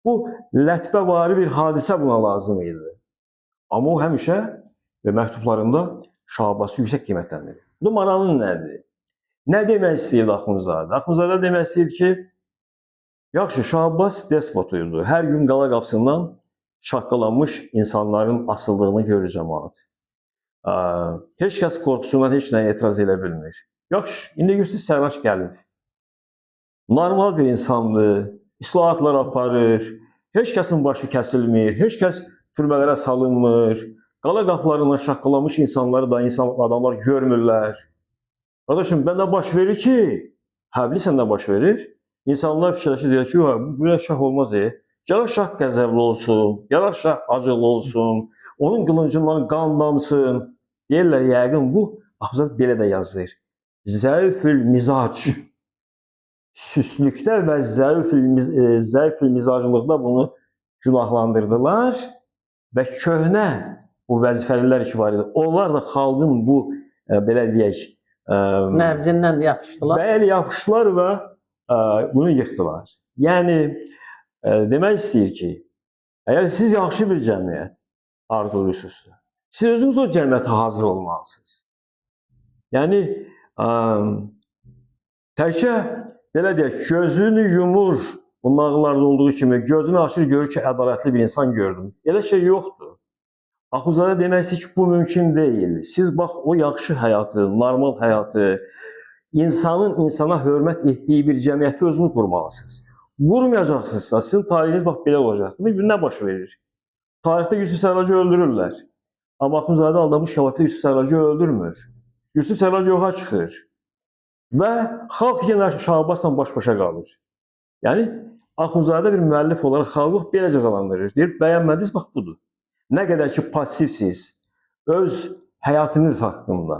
Bu lətifəvari bir hadisə buna lazım idi. Amma o həmişə və məktublarında Şah Abbası yüksək qiymətləndirir. Bu maralı nədir? Nə demək istəyir Axundzadə? Axundzadə demək istəyir ki, yaxşı, Şah Abbas despotuydu. Hər gün qala qapısından şaqqalanmış insanların asıldığını görür cəmaət. Heç kəs qorxusundan heç nəyə etiraz edə bilmir. Yaxşı, indi Yusif Sərraç gəlib. Normal bir insandır, islahatlar aparır, heç kəsin başı kəsilmir, heç kəs türmələrə salınmır, qala qapılarından şaqqalamış insanları da adamlar görmürlər. Qardaşım, bəndə baş verir ki, bilirsən nə baş verir? İnsanlar fikirləşir, deyir ki, belə şah olmaz, Gərək şah qəzəbli olsun, gərək şah acıqlı olsun, onun qılıncından qan damsın. Deyirlər, yəqin bu, Axundzadə belə də yazır. Zəifül mizac, süslükdə və zəifül mizaclıqda bunu günahlandırdılar və köhnə bu vəzifəlilər ki var idi. Onlar da xalqın bu, belə deyək, Nəbzindən yapışdılar. Bəli, yapışdılar və bunu yıxdılar. Yəni, demək istəyir ki, əgər siz yaxşı bir cəmiyyət arzulayırsınızsa, siz özünüz o cəmiyyətə hazır olmalısınız. Yəni, təkcə, belə deyək, gözünü yumur, bu nağıllarda olduğu kimi, gözünü açır, görür ki, ədalətli bir insan gördüm. Elə şey yoxdur. Axundzadə demək istəyir ki, bu mümkün deyil. Siz bax, o yaxşı həyatı, normal həyatı, insanın insana hörmət etdiyi bir cəmiyyəti özünüz qurmalısınız. Qurmayacaqsınızsa, sizin tarixiniz bax, belə olacaqdır. Bir nə baş verir? Tarixdə Yusif Sərracı öldürürlər. Amma Axundzadə aldamış şəvaqda Yusif Sərracı öldürmür. Yusif Sərracı yoxa çıxır. Və xalq yenə Şah Abbasla baş-başa qalır. Yəni, Axundzadə bir müəllif olaraq xalq belə cəzalandırır. Deyir, bəyənmədiniz, bax, budur. Nə qədər ki, passivsiz, öz həyatınız haqqında,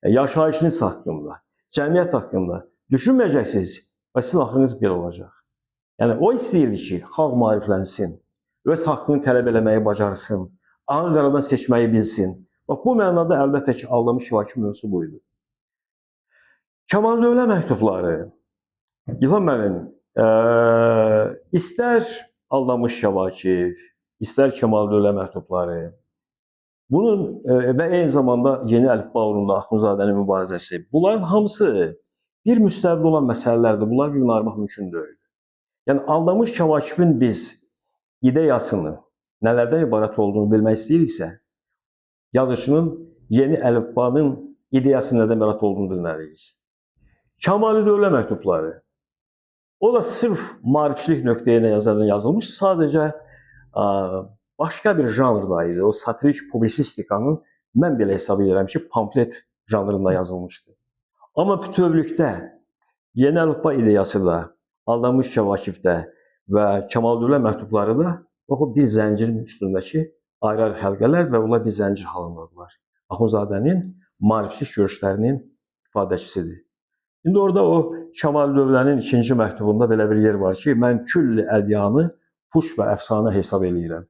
yaşayışınız haqqında, cəmiyyət haqqında düşünməyəcəksiniz və sizin axırınız belə olacaq. Yəni, o istəyirdi ki, xalq maariflənsin, öz haqqını tələb eləməyi bacarsın, ağı qaradan seçməyi bilsin. Bax, bu mənada əlbəttə ki, Aldamış Şəvaki mövzusu buydu. Kəmal Dövlə məktubları, İlham müəllim, istər Aldamış Şəvaki, istər Kəmal Dövlə məktubları, bunun və eyni zamanda yeni əlifba uğrunda Axundzadənin mübarizəsi, bunların hamısı bir müstəvidə olan məsələlərdir. Bunlar bir narmaq mümkün deyil. Yəni, Aldamış Şəvakinin biz ideyasını, nələrdən ibarət olduğunu bilmək istəyiriksə, yazıçının yeni əlifbanın ideyası nədən ibarət olduğunu bilməliyik. Kəmal Dövlə məktubları, o da sırf maarifçilik nöqtəyə nəzərdən yazılmış, sadəcə başqa bir janrda idi. O satirik publisistikanın mən belə hesab edirəm ki, pamflet janrında yazılmışdı. Amma bütövlükdə yeni əlifba ideyası da, Aldamış Şəvakifdə və Kəmal Dövlə məktubları da o bir zəncirin üstündəki ayrı-ayrı xəlqələr və onlar bir zəncir halındadılar. Axundzadənin maarifçilik görüşlərinin ifadəçisidir. İndi orada o Kəmal Dövlənin ikinci məktubunda belə bir yer var ki, mən külli ədyanı puş və əfsanə hesab eləyirəm.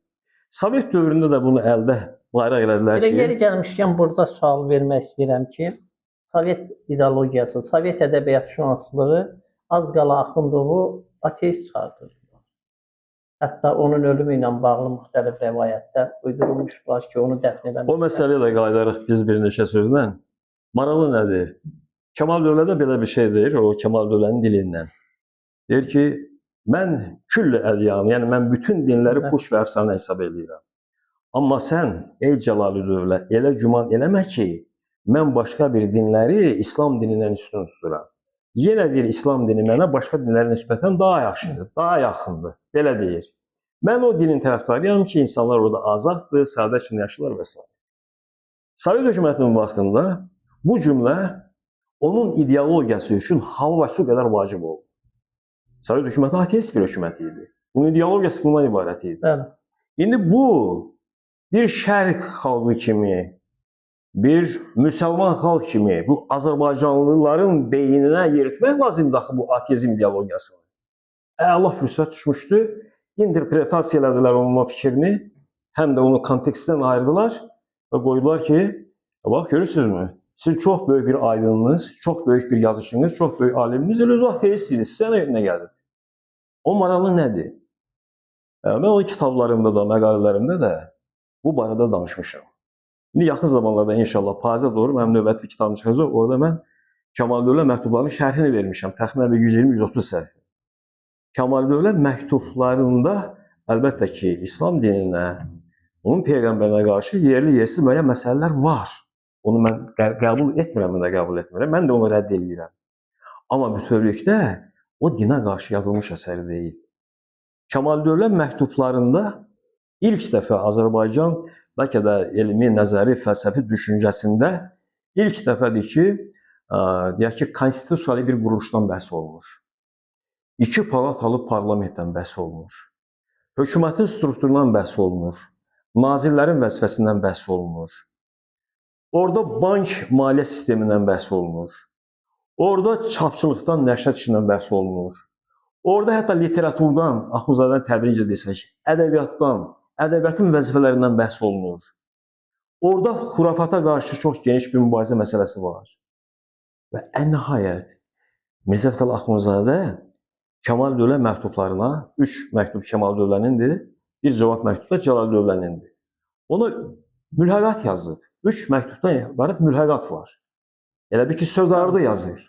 Sovet dövründə də bunu əldə bayraq elədilər ki... Yeri gəlmişkən burada sual vermək istəyirəm ki, Sovet ideologiyası, Sovet ədəbiyyatşünaslığı az qala Axundovu ateist çıxartır. Hətta onun ölümü ilə bağlı müxtəlif rəvayətlər uydurulmuşlar ki, onu dəfn eləmişlər. O məsələyə də qayıdarıq biz bir neçə sözlə. Maralı nədir? Kəmal Dövlədə belə bir şey deyir, o Kəmal Dövlənin dilindən. Deyir ki, mən külli ədyanı, yəni mən bütün dinləri puş və əfsanə hesab edirəm. Amma sən, ey Cəlali Dövlə, elə güman eləmə ki, mən başqa bir dinləri İslam dinindən üstün tuturam. Yenə deyir, İslam dini mənə başqa dinlərə nisbətən daha yaxşıdır, daha yaxındır. Belə deyir. Mən o dinin tərəfdarıyam ki, insanlar orada azaddır, sadə kimi yaşlılar və s. Sovet hökumətinin vaxtında bu cümlə onun ideologiyası üçün hava və su qədər vacib oldu. Sovet hökuməti ateist bir hökumət idi. Bunun ideologiyası bundan ibarət idi. Bəli. İndi bu, bir şərq xalqı kimi, bir müsəlman xalq kimi bu Azərbaycanlıların beyninə yeritmək lazımdır axı bu ateizm ideologiyasını. Əla fürsət düşmüşdü, interpretasiya elədilər onun fikrini, həm də onu kontekstdən ayırdılar və qoydular ki, bax, görürsünüzmü? Siz çox böyük bir aydınınız, çox böyük bir yazıçınız, çox böyük aliminiz, elə öz ateistsiniz. Sizə nə gəlir? O maralı nədir? Mən o kitablarımda da, məqalələrimdə də bu barədə danışmışam. İndi yaxın zamanlarda inşallah payıza doğru mənim növbəti kitabım çıxacaq. Orada mən Kemal Dövlət məktublarının şərhini vermişəm. Təxminən 120-130 səhifə. Kemal Dövlət məktublarında əlbəttə ki, İslam dininə, onun peyğəmbərinə qarşı yerli yersiz müəyyən məsələlər var. Onu mən qəbul etmirəm, mən də qəbul etmirəm. Mən də onu rədd edirəm. Amma bütövlükdə o dinə qarşı yazılmış əsər deyil. Kemal Dövlət məktublarında ilk dəfə Azərbaycan bəlkə də elmi, nəzəri, fəlsəfi düşüncəsində ilk dəfədir ki, deyək ki, konstitusiyalı bir quruluşdan bəhs olunur. 2 palatalı parlamentdən bəhs olunur. Hökumətin strukturundan bəhs olunur. Nazirlərin vəzifəsindən bəhs olunur. Orada bank maliyyə sistemindən bəhs olunur. Orada çapçılıqdan, nəşriyyat işindən bəhs olunur. Orada hətta literaturdan, Axundzadən təbirincə desək, ədəbiyyatdan, ədəbiyyatın vəzifələrindən bəhs olunur. Orada xurafata qarşı çox geniş bir mübarizə məsələsi var. Və ən nəhayət Mirzə Fətəli Axundzadə Kemal Dövlət məktublarına, 3 məktub Kemal Dövlənindir, bir cavab məktubu da Cəlal Dövlənindir. Ona mülhəqat yazıb. 3 məktubdan ibarət mülhəqat var. Elə bir ki, söz ardı yazır.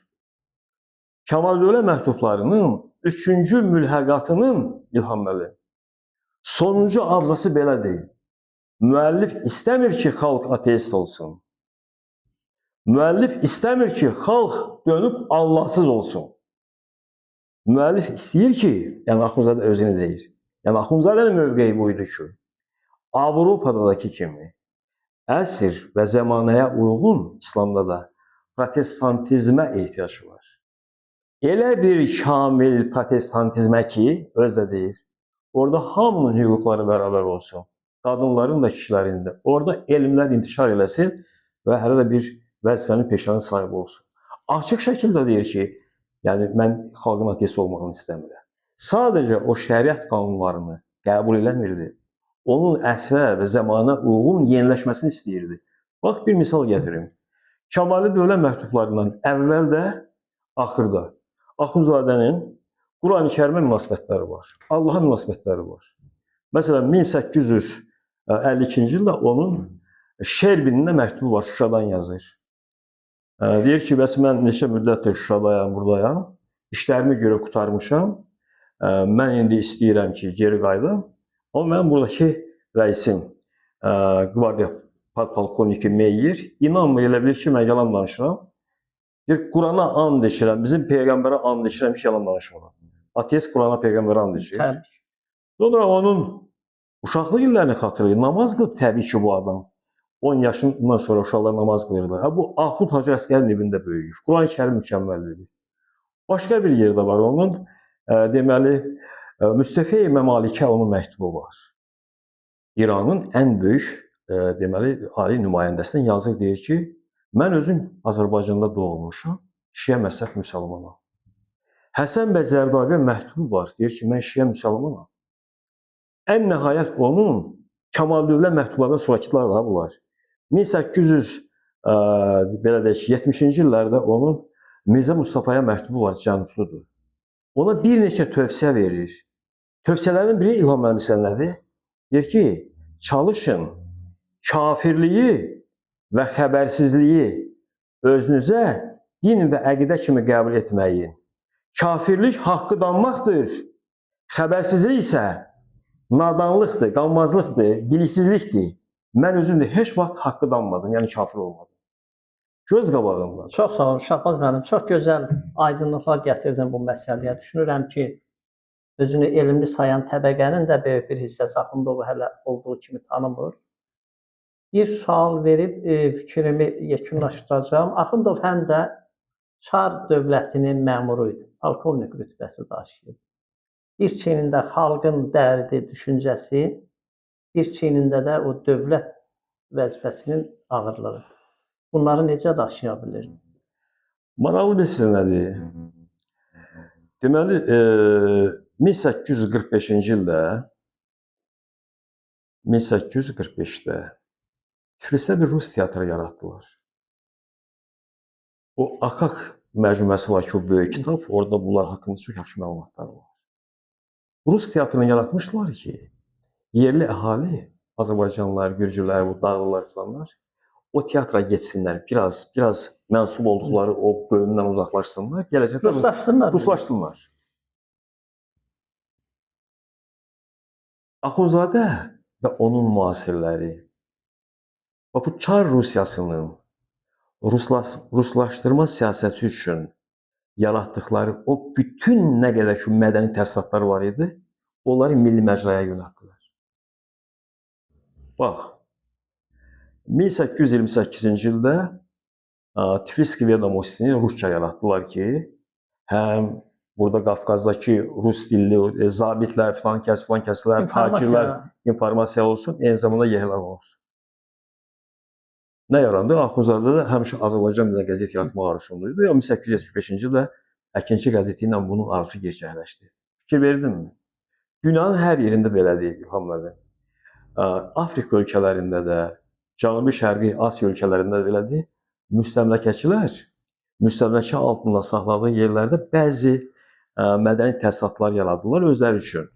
Kemal Dövlət məktublarının 3-cü mülhəqatının İlham müəllim sonuncu abzası belədir. Müəllif istəmir ki, xalq ateist olsun. Müəllif istəmir ki, xalq dönüb Allahsız olsun. Müəllif istəyir ki, yəni Axundzadə özünü deyir. Yəni Axundzadənin mövqeyi buydu ki, Avropadakı kimi əsr və zəmanəyə uyğun İslamda da protestantizmə ehtiyac var. Elə bir kamil protestantizmə ki, öz də deyir, orada hamının hüquqları bərabər olsun. Qadınların da, kişilərin də. Orada elmlər intişar eləsin və hələ də bir vəzifənin, peşənin sahibi olsun. Açıq şəkildə deyir ki, yəni mən xalqın ateist olmağını istəmirəm. Sadəcə o şəriət qanunlarını qəbul eləmirdi. Onun əsrə və zamana uyğun yeniləşməsini istəyirdi. Bax, bir misal gətirim. Kəmali Dövlət məktublarından əvvəl də, axırda Axundzadənin Qurani-Kərimə münasibətləri var. Allaha münasibətləri var. Məsələn, 1852-ci ildə onun Şerbinində məktubu var, Şuşadan yazır. Deyir ki, bəs mən neçə müddətdir Şuşadayam, buradayam, işlərimi görə qurtarmışam, mən indi istəyirəm ki, geri qayıdım. Amma mənim buradakı rəisim, qvardiya polkovniki Meyer, inanmır, elə bilir ki, mən yalan danışıram. Deyir, Qurana and içirəm, bizim Peyğəmbərə and içirəm ki, yalan danışmıram. Ateist Qurana, Peyğəmbərə and içir. Sonra onun uşaqlıq illərini xatırlayır, namaz qılır təbii ki, bu adam. 10 yaşından sonra uşaqlar namaz qılırlar. Bu, Axund Hacı Əsgərin evində böyüyür. Qurani-Kərim mükəmməllidir. Başqa bir yerdə var onun, deməli, Müstəfi Məmalikə onun məktubu var. İranın ən böyük, deməli, ali nümayəndəsindən yazır, deyir ki, mən özüm Azərbaycanda doğulmuşam, Şiə məzhəb müsəlmanam. Həsən bəy Zərdabiyə məktubu var, deyir ki, mən Şiə müsəlmanam. Ən nəhayət onun Kemal Dövlət məktublarından sonrakılar da bunlar. 1870-ci illərdə onun Mirzə Mustafaya məktubu var, cənubludur. Ona bir neçə tövsiyə verir. Tövsiyələrin biri İlham müəllim nədir? Deyir ki, çalışın, kafirliyi və xəbərsizliyi özünüzə din və əqidə kimi qəbul etməyin. Kafirlik haqqı danmaqdır, xəbərsizlik isə nadanlıqdır, qanmazlıqdır, biliksizlikdir. Mən özüm də heç vaxt haqqı danmadım, yəni kafir olmadım. Göz qabağımda. Çox sağ olun Şahbaz müəllim. Çox gözəl aydınlıqlar gətirdin bu məsələyə. Düşünürəm ki, özünü elmli sayan təbəqənin də böyük bir hissəsi Axundovu hələ olduğu kimi tanımır. Bir sual verib fikrimi yekunlaşdıracağım. Axundov həm də Çar dövlətinin məmuru idi. Polkovnik rütbəsi daşıyıb. Bir çiynində xalqın dərdi, düşüncəsi, bir çiynində də o dövlət vəzifəsinin ağırlığı. Bunları necə daşıya bilir? Maraqlı bir sizə nədir? Deməli, 1845-ci ildə, 1845-də Tiflisdə bir Rus teatrı yaratdılar. O Akaq məcmuəsi var ki, o böyük kitab. Orada bunlar haqqında çox yaxşı məlumatlar var. Rus teatrını yaratmışlar ki, yerli əhali, Azərbaycanlılar, Gürcülər, bu dağlılar falanlar o teatra getsinlər, biraz mənsub olduqları o bölümdən uzaqlaşsınlar, gələcəkdə Ruslaşsınlar. Axundzadə və onun müasirləri və bu Çar Rusiyasının ruslaşdırma siyasəti üçün yaratdıkları o bütün nə qədər ki mədəni təsərrüfatlar var idi, onları milli məcraya yönəltdilər. Bax, 1828-ci ildə Tifliski Vedomostini rusca yaratdılar ki, həm burada Qafqazdakı rus dilli zabitlər, filan kəslər, tacirlər informasiya olsun, eyni zamanda yerlər olsun. Nə yarandı? Axundzadə də həmişə Azərbaycan dilində qəzet yaratmaq arzusundaydı. 1875-ci ildə Əkinçi qəzeti ilə bunun arzusu gerçəkləşdi. Fikir verdinmi? Dünyanın hər yerində belədir, İlham müəllim. Afrika ölkələrində də, Cənubi Şərqi Asiya ölkələrində də belədir. Müstəmləkəçilər müstəmləkə altında saxladığı yerlərdə bəzi mədəni təsisatlar yaradırlar özləri üçün.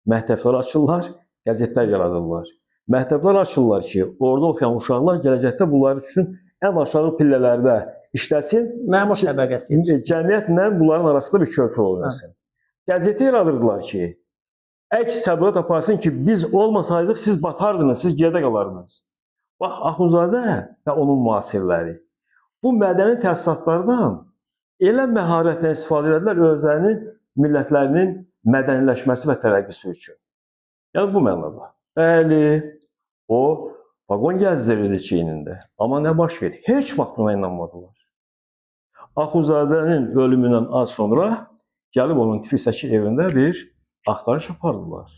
Məktəblər açırlar, qəzetlər yaradırlar. Məktəblər açırlar ki, orada oxuyan uşaqlar gələcəkdə bunlar üçün ən aşağı pillələrdə işləsin, məmur təbəqəsi üçün. Cəmiyyətlə bunların arasında bir körpü olmasın. Qəzeti yaradırdılar ki, əks təbliğat aparsın ki, biz olmasaydıq, siz batardınız, siz geridə qalardınız. Bax, Axundzadə və onun müasirləri bu mədəni təsisatlardan elə məharətlə istifadə edilər özlərinin, millətlərinin mədəniləşməsi və tərəqqisi üçün. Yəni bu mənada. Bəli, o vaqon gəzdirirdi çiynində. Amma nə baş verir? Heç vaxt buna inanmadılar. Axundzadənin ölümündən az sonra gəlib onun Tiflisdəki evində bir axtarış apardılar.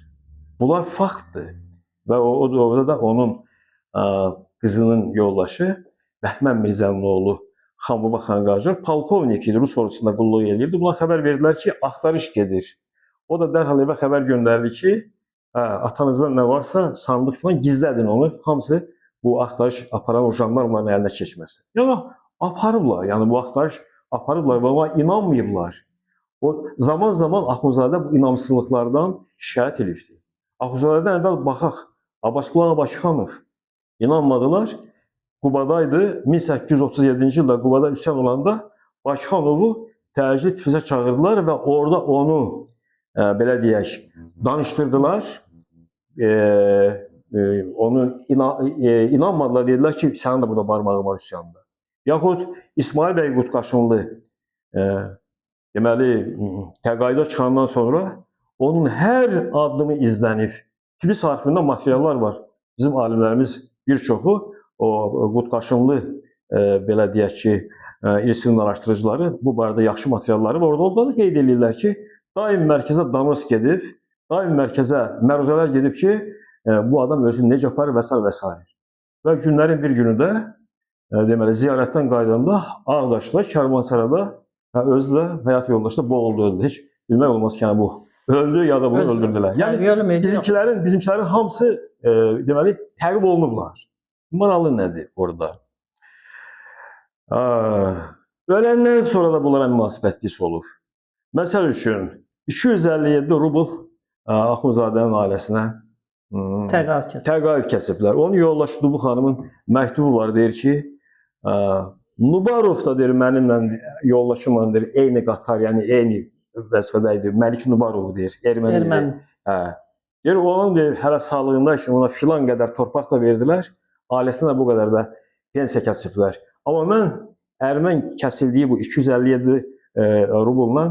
Bunlar faktdır. Və o dövrdə də onun qızının yoldaşı Bəhmən Mirzənin oğlu Xanbaba Xanqacar polkovnik idi, Rus ordusunda qulluq edirdi. Buna xəbər verdilər ki, axtarış gedir. O da dərhal evə xəbər göndərdi ki, atanızda nə varsa sandıq falan gizlədin onu. Hamısı bu axtarış aparan o jandarmaların əlinə keçməsin. Yəni aparıblar, yəni bu axtarış aparıblar və ona inanmayıblar. O zaman Axundzadə bu inamsızlıqlardan şikayət edirdi. Axundzadədən əvvəl baxaq, Abbasqulu Bakıxanov inanmadılar. Qubadaydı. 1837-ci ildə Qubada üsyan olanda Bakıxanovu təcili Tiflisə çağırdılar və orada onu belə deyək, danışdırdılar. Onu inanmadılar, dedilər ki, sənin də burada barmağın var üsyanda. Yaxud İsmail bəy Qutqaşınlı deməli təqaüdə çıxandan sonra onun hər addımı izlənib. Tiflis arxivində materiallar var. Bizim alimlərimiz bir çoxu o Qutqaşınlı belə deyək ki, irsinin araşdırıcıları bu barədə yaxşı materialları var. Orada da qeyd edirlər ki, daim mərkəzə danos gedib, daim mərkəzə məruzələr gedib ki, bu adam özünü necə aparır və s. Və günlərin bir günü də deməli ziyarətdən qayıdanda Ağdaşda, Kərvansarada özü də həyat yoldaşı da boğuldu, öldü. Heç bilmək olmaz ki, bu öldü ya da bunu öldürdülər. Yəni bizimkilərin hamısı deməli təqib olunublar. Maralı nədir orada? Öləndən sonra da bunlara münasibət pis olur. Məsəl üçün 257 rubl Axundzadənin ailəsinə təqaüd kəsiblər. Onun yoldaşı Dubu xanımın məktubu var, deyir ki, Nubarov da deyir, mənimlə yoldaşımla deyir, eyni qatar, yəni eyni vəzifədə idi. Məlik Nubarov deyir, erməni. Deyir, onun deyir, hələ sağlığında ki, ona filan qədər torpaq da verdilər. Ailəsinə bu qədər də pensiya kəsiblər. Amma mən ərimən kəsildiyi bu 257 rublla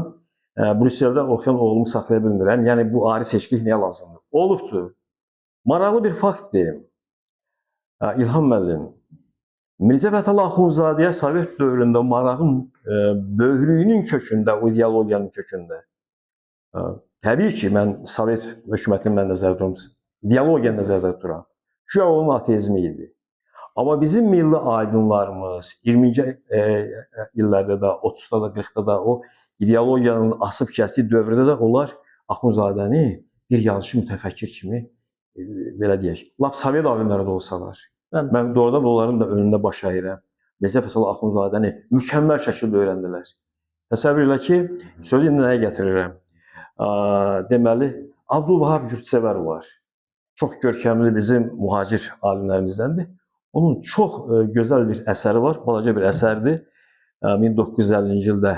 Brüsseldə oxuyan oğlumu saxlaya bilmirəm. Yəni bu ayrı seçkilik niyə lazımdır? Olubdur. Maraqlı bir fakt deyim. İlham müəllim, Mirzə Fətəli Axundzadəyə Sovet dövründə marağın böyüklüyünün kökündə, o ideologiyanın kökündə. Təbii ki, mən Sovet hökumətini mən nəzərdə tuturam, ideologiyanı nəzərdə tuturam. Güya onun ateizmi idi. Amma bizim milli aydınlarımız 20-ci illərdə də, 30-da da, 40-da da o ideologiyanın asıb kəsdiyi dövrdə də onlar Axundzadəni bir yazıcı mütəfəkkir kimi belə deyək, lap Sovet alimləri də olsalar. Mən doğrudan onların da önündə baş əyirəm. Mirzə Fəsəl Axundzadəni mükəmməl şəkildə öyrəndilər. Təsəvvür elə ki, sözü indi nəyə gətirirəm? Deməli, Abdülvahab Yurdsevər var. Çox görkəmli bizim mühacir alimlərimizdəndir. Onun çox gözəl bir əsəri var, balaca bir əsərdir. 1950-ci ildə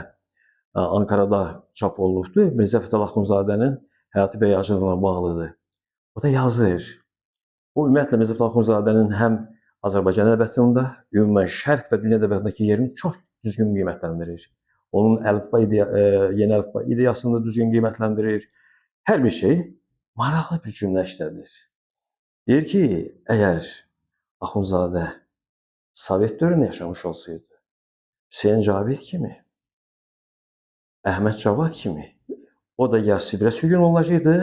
Ankarada çap olunubdur. Mirzə Fətəl Axundzadənin həyatı və yaradıcılığına bağlıdır. O da yazır. O ümumiyyətlə Mirzə Fətəl Axundzadənin həm Azərbaycan ədəbiyyatında, ümumən Şərq və dünya ədəbiyyatındakı yerini çox düzgün qiymətləndirir. Onun yeni əlifba ideyasını da düzgün qiymətləndirir. Hər bir şey maraqlı bir cümlə işlədir. Deyir ki, əgər Axundzadə Sovet dövründə yaşamış olsaydı, Hüseyn Cavid kimi, Əhməd Cavad kimi, o da ya Sibirə sürgün olunacaqdı,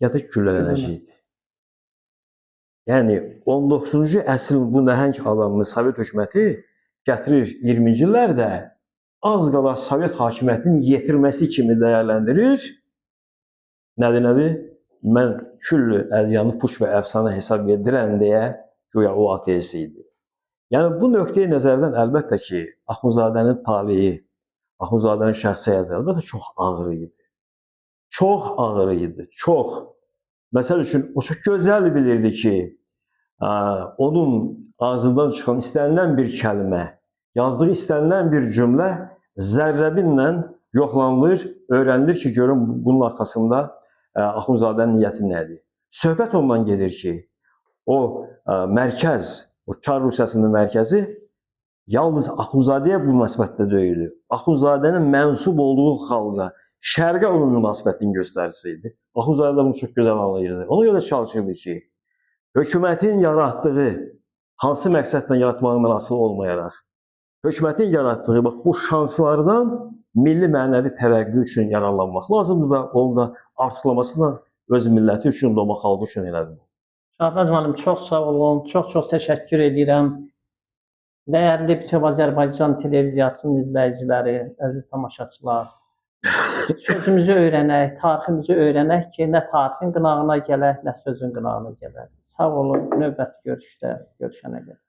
ya da güllələnəcəkdi. Yəni, 19-cu əsrin bu nəhəng adamını Sovet hökuməti gətirir 20-ci illərdə az qala Sovet hakimiyyətinin yetirməsi kimi dəyərləndirir. Nədir? Mən küllü ədyanı puç və əfsanə hesab edirəm deyə güya o ateist idi. Yəni, bu nöqteyi nəzərdən əlbəttə ki, Axundzadənin taleyi, Axundzadənin şəxsiyyəti əlbəttə çox ağır idi. Çox ağır idi, çox. Məsəl üçün, o çox gözəl bilirdi ki, onun ağzından çıxan istənilən bir kəlmə, yazdığı istənilən bir cümlə zərrəbinlə yoxlanılır, öyrənilir ki, görün bunun arxasında Axundzadənin niyyəti nədir? Söhbət ondan gedir ki, o mərkəz, o Çar Rusiyasının mərkəzi yalnız Axundzadəyə bu münasibətdə deyildi. Axundzadənin mənsub olduğu xalqa, şərqə olan münasibətinin göstəricisi idi. Axundzadə bunu çox gözəl anlayırdı. Ona görə çalışırdı ki, hökumətin yaratdığı, hansı məqsədlə yaratmağından asılı olmayaraq, hökumətin yaratdığı bu şanslardan milli mənəvi tərəqqi üçün yararlanmaq lazımdır və onu da artıqlamasına öz milləti üçün, doğma xalqı üçün elədir. Şahbaz müəllim, çox sağ olun, çox təşəkkür edirəm. Dəyərli bütöv Azərbaycan televiziyasının izləyiciləri, əziz tamaşaçılar, sözümüzü öyrənək, tariximizi öyrənək ki, nə tarixin qınağına gələk, nə sözün qınağına gələk. Sağ olun, növbəti görüşdə görüşənə qədər.